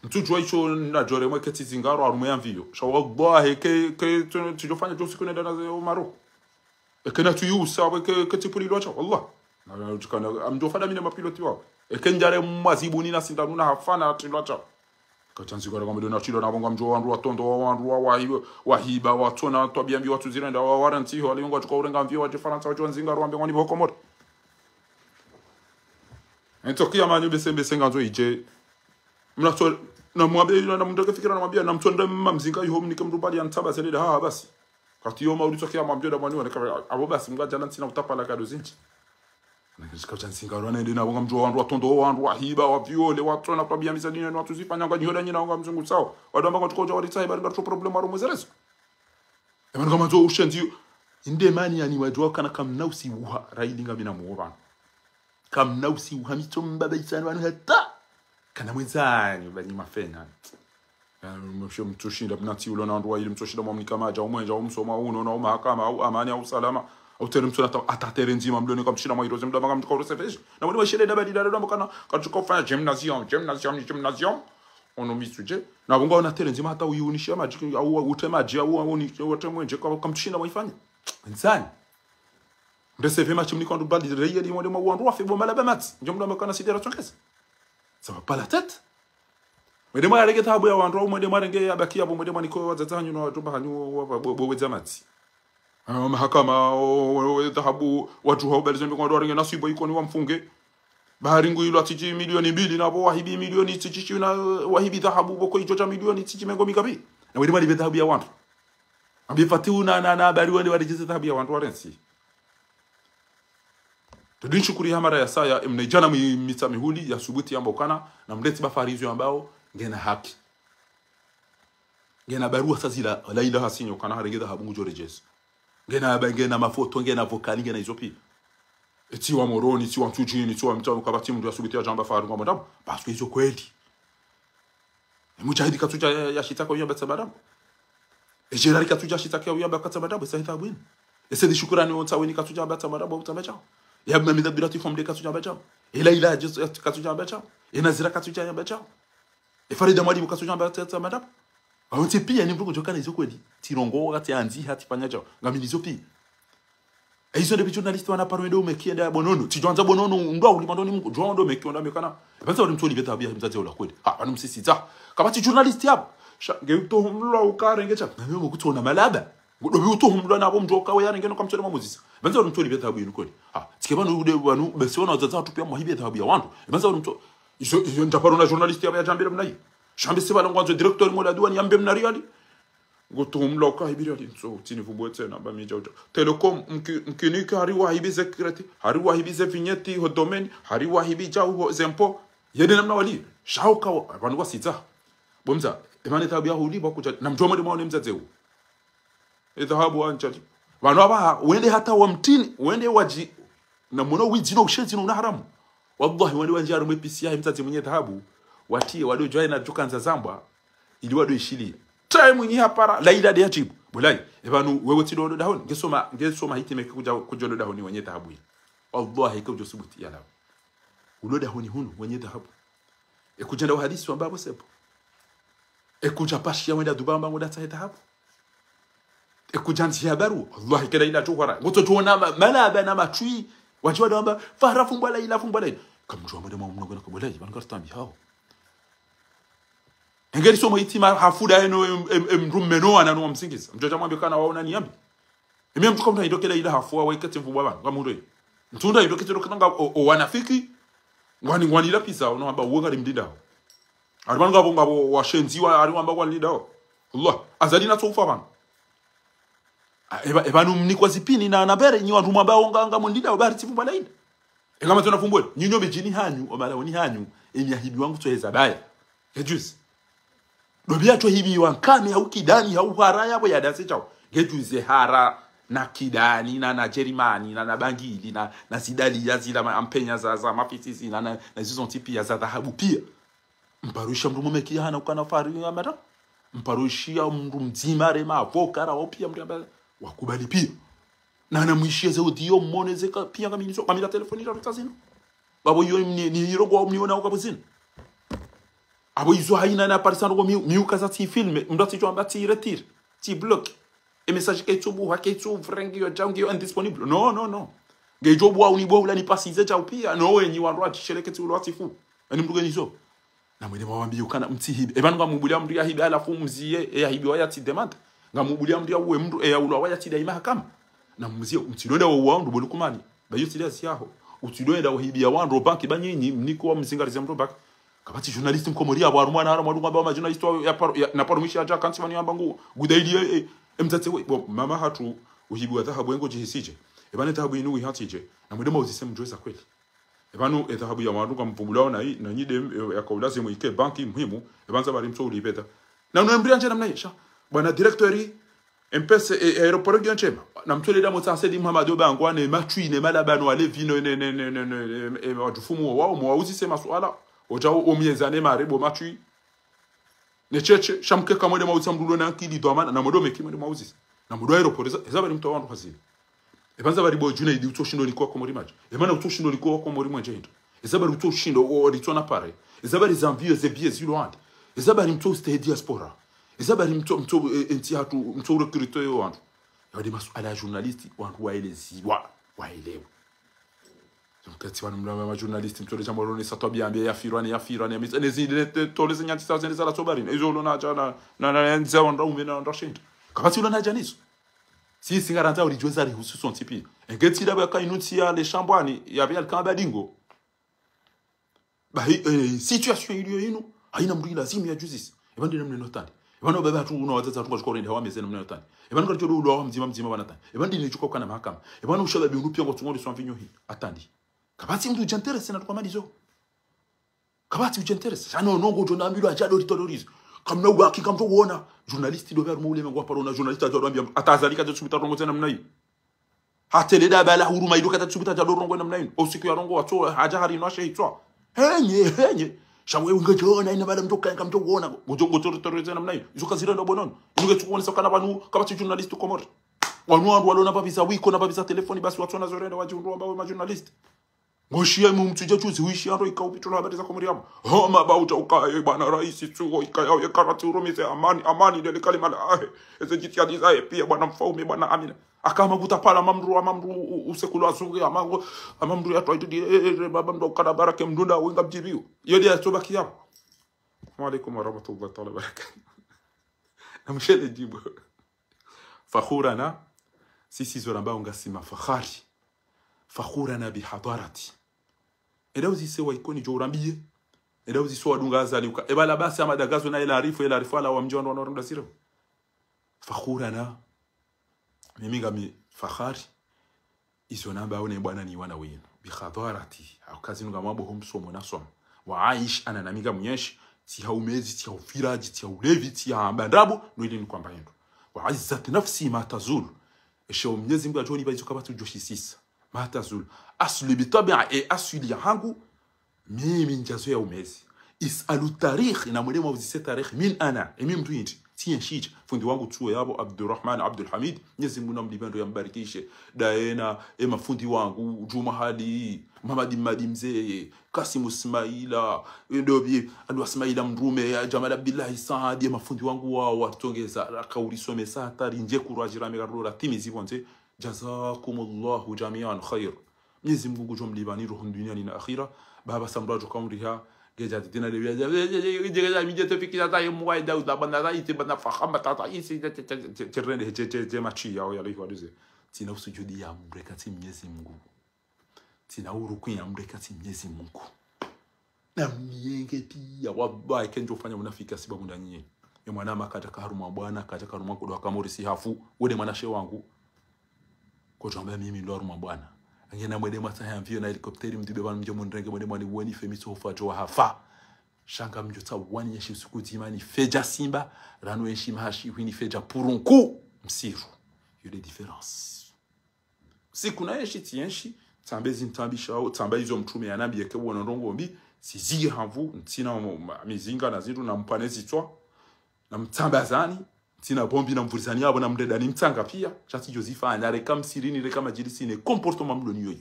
Mtujua icho na jore mwe keti zingaro arume yanvio. Shawa gba heke tujofanya josi kuna dana za Maroko. Ekena tuyusa wa keti puli locha wallah. Na tukana amjofada mine mapiloti wao. Ekenjare mwazibuni na sindanuna hafana tilocha. Kachanzigara kama dona chilo na bonga mjo wandu watondo wandu wahiba watona tobiambi watu zirenda wa warranty ho aliongo tukaurenga mvio wa Faransa wacho nzingaro ambe ngoni bokomot. Entokia manyu besembe nganzo ije mnato na mwambie na mndoke fikira na mwambia na mtonda mzinga yuho mnike mrubali antaba seleda basi kati yo maulitokea mwambie da mwani wanaka abo basi mgaja na ntina utapala kado zinchi na kishika chansinga rwana ndina bonga mjo wandu watondo wandu wahiba wa viole watu na tabia misadini na watu zifanya ngani hoda nyina nga mzungu sawa wadamba kwa tukoja walitsa bari ngato problem aro mwezerezo emana kama zo ushenzi inde mani yani wajua kana kamnausi uha railinga bina muoba kamnausi uha mitomba baisana wanu hata kana mwenzani bali mafena msho mtushinda mnati ulo na ndwa ile mtushinda mwamnika maja umwenja umsoma uno na mahakama au amani au salama au tere mtu atatere nzima mloni kwa mtushinda mwa iroze mdama mtukao reservation na wale washele dabadi dada mbona katuko fanya gymnasium ono misuje na bonga na tere nzima hata uyunisha maji au utemaji au utemwenje kwa mtushinda mwaifanya nzani ndeseve machi mniko ndo bali reya ni mwende mwa ndwa febo malaba mati njomda makana sidera tonkesa ça va pas la tête mwende mwa rege tabu ya wandu mwende mwa rege ya bakia mwende mwa niko wazazanyu na watu bahanyu waweza mati mahakama tabu watu hao bali zembe kwa ndo rege nasibo iko ni wamfunge baharingu ilo atiji milioni 2 na bo wahibi milioni 6 na wahibi dhahabu boko ijoja milioni 6 mengo mikabi na mwende mwa rege tabu ya wandu ambifati na bari wende warejeza tabu ya wandu warensi tudinshukuri hamara ya saya mnejana mitamihuli ya subuti ambao kana na mleti bafarizo ambao ngena haki ngena barua sazila laila hasinyo kana haregeza habungu jorejes ngena mafoto ngena vokali ngena izopi etiwa moroni etiwa mtujini etiwa mtamu kabati mndu ya subuti ya jamba faru ngoma dabu basu hizo kweli mujahidi katuja ya shitaka uyamba tabadabu ejerari katuja shitaka uyamba katabadabu sahita bwini ese dishukurani wontaweni katuja bata madabu utamachao ya mmemida birati fomde katuja bachao ila katuja bachao inazira katuja bachao farida mwalimu katuja bata madabu awonte pia ni mbugo jokana izo kweli tirongo wakati anzi hati panyacho ngamilizo pia hizo de journalist wana parwendo umekienda bonono tijonza bonono ndo ulimandoni mko jondo mekionda mekana basa wali mtu libeta bia mzazi wala kweli banu msisita kama ti journalist hapo ngeutohumlwa ukarengecha ngemo kutona malaba ngodobi utohumlwa nabo mjoka weyana ngeno kamtsole mamuzisa banza uri mtoli bethabu yinu kweli tike banu ude banu besiona uzaza tupia mwahibi bethabu ya wantu banza uri mto iso ntaparo na journalist ya jambira mnayi shambe sebala ngwanzo director mola duani yambe mnari ali ngotohumlwa ukahibiri ali so tini vubwete na bamija uta telecom mkinika hari wahibi security hari wahibi ze vignette ho domaine hari wahibi jau ho zempo yede namna wali shauka banu wasita bomza emane tabia huli bakuja na mjoma mwa mzazeu dhahabu anchali banu aba wende hata wa mtini wende waji na muno wijino ushenzi na haramu wallahi wende wanjara mwepisi ya mzazi mwenye dhahabu watie wado join na tukanza zambwa ili wado ishili time nyi hapara laila de yajibu bulai ebanu wewe tido dahoni ngesoma hitime kujodo dahoni wenye dhahabu wallahi kujo subuti yala ulo dahoni hunu wenye dhahabu ekujenda uhadisi wa babo sepo ekuja pashia wenda dubamba ngoda taheta hapo ekujanzi habaru wallahi kila ila tuwara ngoto tuona malaba na matui wajua damba fahra fumbala ila fumbala kamjua mwede mwa mnogo na kabula banga stambi hao engeri somo itima hafuda eno mrumeno ana no msingiza mjoja mwambie kana waona ni yambi eme mtuka mtu idokela ila hafua waikati mfumbwa bana kama ndo mtunda idokete dokanga wanafiki ngwani ila pisa unaomba uonga limdinda aribanga ngabo washenziwa ariwamba kwa lidao Allah azalina tsofa bana ebanu mnikwa zipini na nabere nyi wantu mwamba onga mondida bari tifumba laina engama tona fumbwe nyinyo bejini hanyu omala oni hanyu emyahibi wangu tsoheza baya ejuzi dobia to hibi wankame au kidani au hara yabo ya dase chao gejuze hara na kidani na jerimani na bangili na sidali ya zila ampenya za mafisisi na zizo tipi ya za dhahabu pia mparuisha mndu mumeki hana ukana fari ya mara mparuishia mndu mzima rema avokara opia mndu wakubali pia na anamwishia zeo dio monezeka pia kama niso kamila telefoni ya tutazino babo yo ni hirogo mniona ukabuzini abo izo haina na parisano go miuka za ti filme mndu aticho ambati retire ti block e message ke tubu ha ke tu frengi yo jangi yo indisponible no ngejo bwa unibwa ula ni pasize cha pia no wenyi wandu atisheleke ti ulo atifu ani mndu genizo na mwede mwambie ukana mtihibi ebanu ngamubulia mndu ya hibi alafu mziye ya hibi waya ti demand ngamubulia mndu ya uwe mndu ya ulo waya ti daima hakama na mziye mtidonda wa wandu bolukumani bayo ti dasi yaho utidonda wa hibi ya wandu banki banyinyi mniko wa mzingarize mndu banki kabati journalist mkomori abo arumwana hara mwadu ngamba journalist na parumishi aja kanti mani yambangu gudaidi mzate we mama hatu uhibi wa dhahabu engo jihisije ebane dhahabu inu wihatije na mwede mawuzise mjweza kweli ebanu dhahabu ya wandu ngamvubulao na nyide yakaulaze muike banki muhimu ebanza bari mso ulibeta na unambria nje namna yesha bwana directori mpese aeroport gyanchema na mtole da motsasedi Muhammad Bangwa ne matui ne malabano ale vino ne wadufumu wao mwawuzise masuala ojao omiezane marebo matui ne cheche shamke kamode mawuza mdulo na kili domana na modo meki mode mawuzise na modo aeroport ezabari mto wandu hazini ebanza bari bo juna idi utoshindo liko komori maji emana utoshindo liko komori manje hindo ezabari utoshindo o ritona pare ezabari zanvio zebie zilwandi ezabari mto ste diaspora ezabari mto enti hatu mto recruiter yo wandu yadi masuala journalisti wandu waeleziwa waelewa mkati wanu mlama journalisti mto leja morone satobiambia yafirwane nezide toleze nyanti sazen za la sobarine ezolo na jana na nza wanda umena ndashinda kabati ulona janizo si singaranta ulijweza rihusu son tipi engeti daba ka inutia le chambwani yavya kamba dingo ba situation iliyo yinu haina mri lazima ya justice ebandi namne notani ebano baba tu unawaza tu kwa ndio wameze namne notani ebano kwa jodo ulo mzima banatani ebandi ni chuko kana mahakama ebano ushala bi unupia ngotungo le swanvinyo hi atandi kabati mtu ujenterese na tukamalizo kabati ujenterese sana nongo jona ambilo ajado litodorizo kamna ubaki kamto kuona journalist do ver moule mengwa parona journalist adoambia atazalika tusubita rongo tena mnai hateleda bala huruma idoka tusubita rongo namna hiyo usiku ya rongo wato haja hari no sheitwa henye shamwe ungejona ina bala mtoka kamto kuona gojo tena namna hiyo izuka zira ndo bonono inge tukuona sokana banu kabati journalist komori wanu wandu walona babisa wiko na babisa telefoni basi watu na zorenda wajundu ambao ma journalist ngoshia mumtuje chuzi wishi ando ikaupitwa habari za komoriamo homa bauta ukae bwana rais tuo ikayao yakaratu romize amani dele kalima la eze jitiadi zae pia bwana mfaume bwana Amina akama gutapala mamru usekulu azungu ya mamru ya twaidi baba ndo kada baraka mdunda winga mjibiu yodi atobaki hapo. Wa alaikum warahmatullahi ta'ala barakatuh. na mshele jibu fakhurana sisi zoramba ungasima fakhurana bihadarati eda uzisewa ikoni jo urambie eda uzisowa dunga azaliuka ebala basi amadagazo na ila arifu ala wa mjondo na ronda siro fakhurana mimi ngami fakhari izo namba one bwana ni wana wenu bihadarati akazi ngamabo homsomo nasom wa aish ana namiga mnyeshi ti haumezi ti haufiraji ti haulevi ti haambandabo no ile ni kwamba yendo wa izzat nafsi ma tazul esho mnyezi Mungu ajoni baizo kabatu joshisisa ma tazul asli bitabia asli yangu mimi njazo ya umezi isalu tarikh na mwalimu uzise tarikh min ana mimi mtu yinti tiye shich fundi wangu tuwe yabo Abdurrahman Abdul Hamid Mwenyezi Mungu namlibando yambarikishe daena mafundi wangu Juma Hali Muhammad Madimze Kasim Ismaila ndobi ando Ismaila Mrume Jamal Abdullah Saadi mafundi wangu wao watongeza kauli some satari nje kurajira megarura timizi bonze jazakumullahu jami'an khair Mwenyezi Mungu jomlibani roho duniani na akhira baba samrajo kaumriha geja tena geja mijete fikira ta yemwa dauda bana ite bana fahama tata isi cherende je machi yao yale kwa duze tina usujudi ya mrekati Mwenyezi Mungu tina uruku ya mrekati Mwenyezi Mungu na mienge pia wabai kenjo fanya unafika sababu ndani ye mwana makataka haruma bwana kataka haruma kudo akamori si hafu wode mwanashe wangu kwa jamba mimi ndo haruma bwana angena mwede mataya mvio na helikopteri mdibe bana mjomo ndrenge mwede mwani wani femiso ufajo hafa shanga mjota wani yeshi usiku zimani feja simba rano yeshi mahashi wini feja purunku msiru yule difference siku na yeshi tienshi tambezi ntambisha au tambayizo mtume ya nabi yake wana ndongo mbi siziye hanvu ntina mizinga na zindu na mpanezi twa na mtambazani tina bombi na mvurizani yabo na mdeda ni mtanga pia chati Josefa anareka msirini reka majilisi ne comportement mlo niyo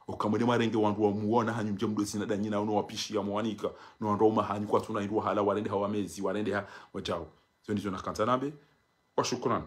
okamwede marenge wandu wa muona hanyu mjemdo sina danyina uno wapishi ya mwanika no ndo mahanyu kwa tuna irwa hala walende hawamezi walende ha wajao zo ndizo nakanta nabe wa shukrani.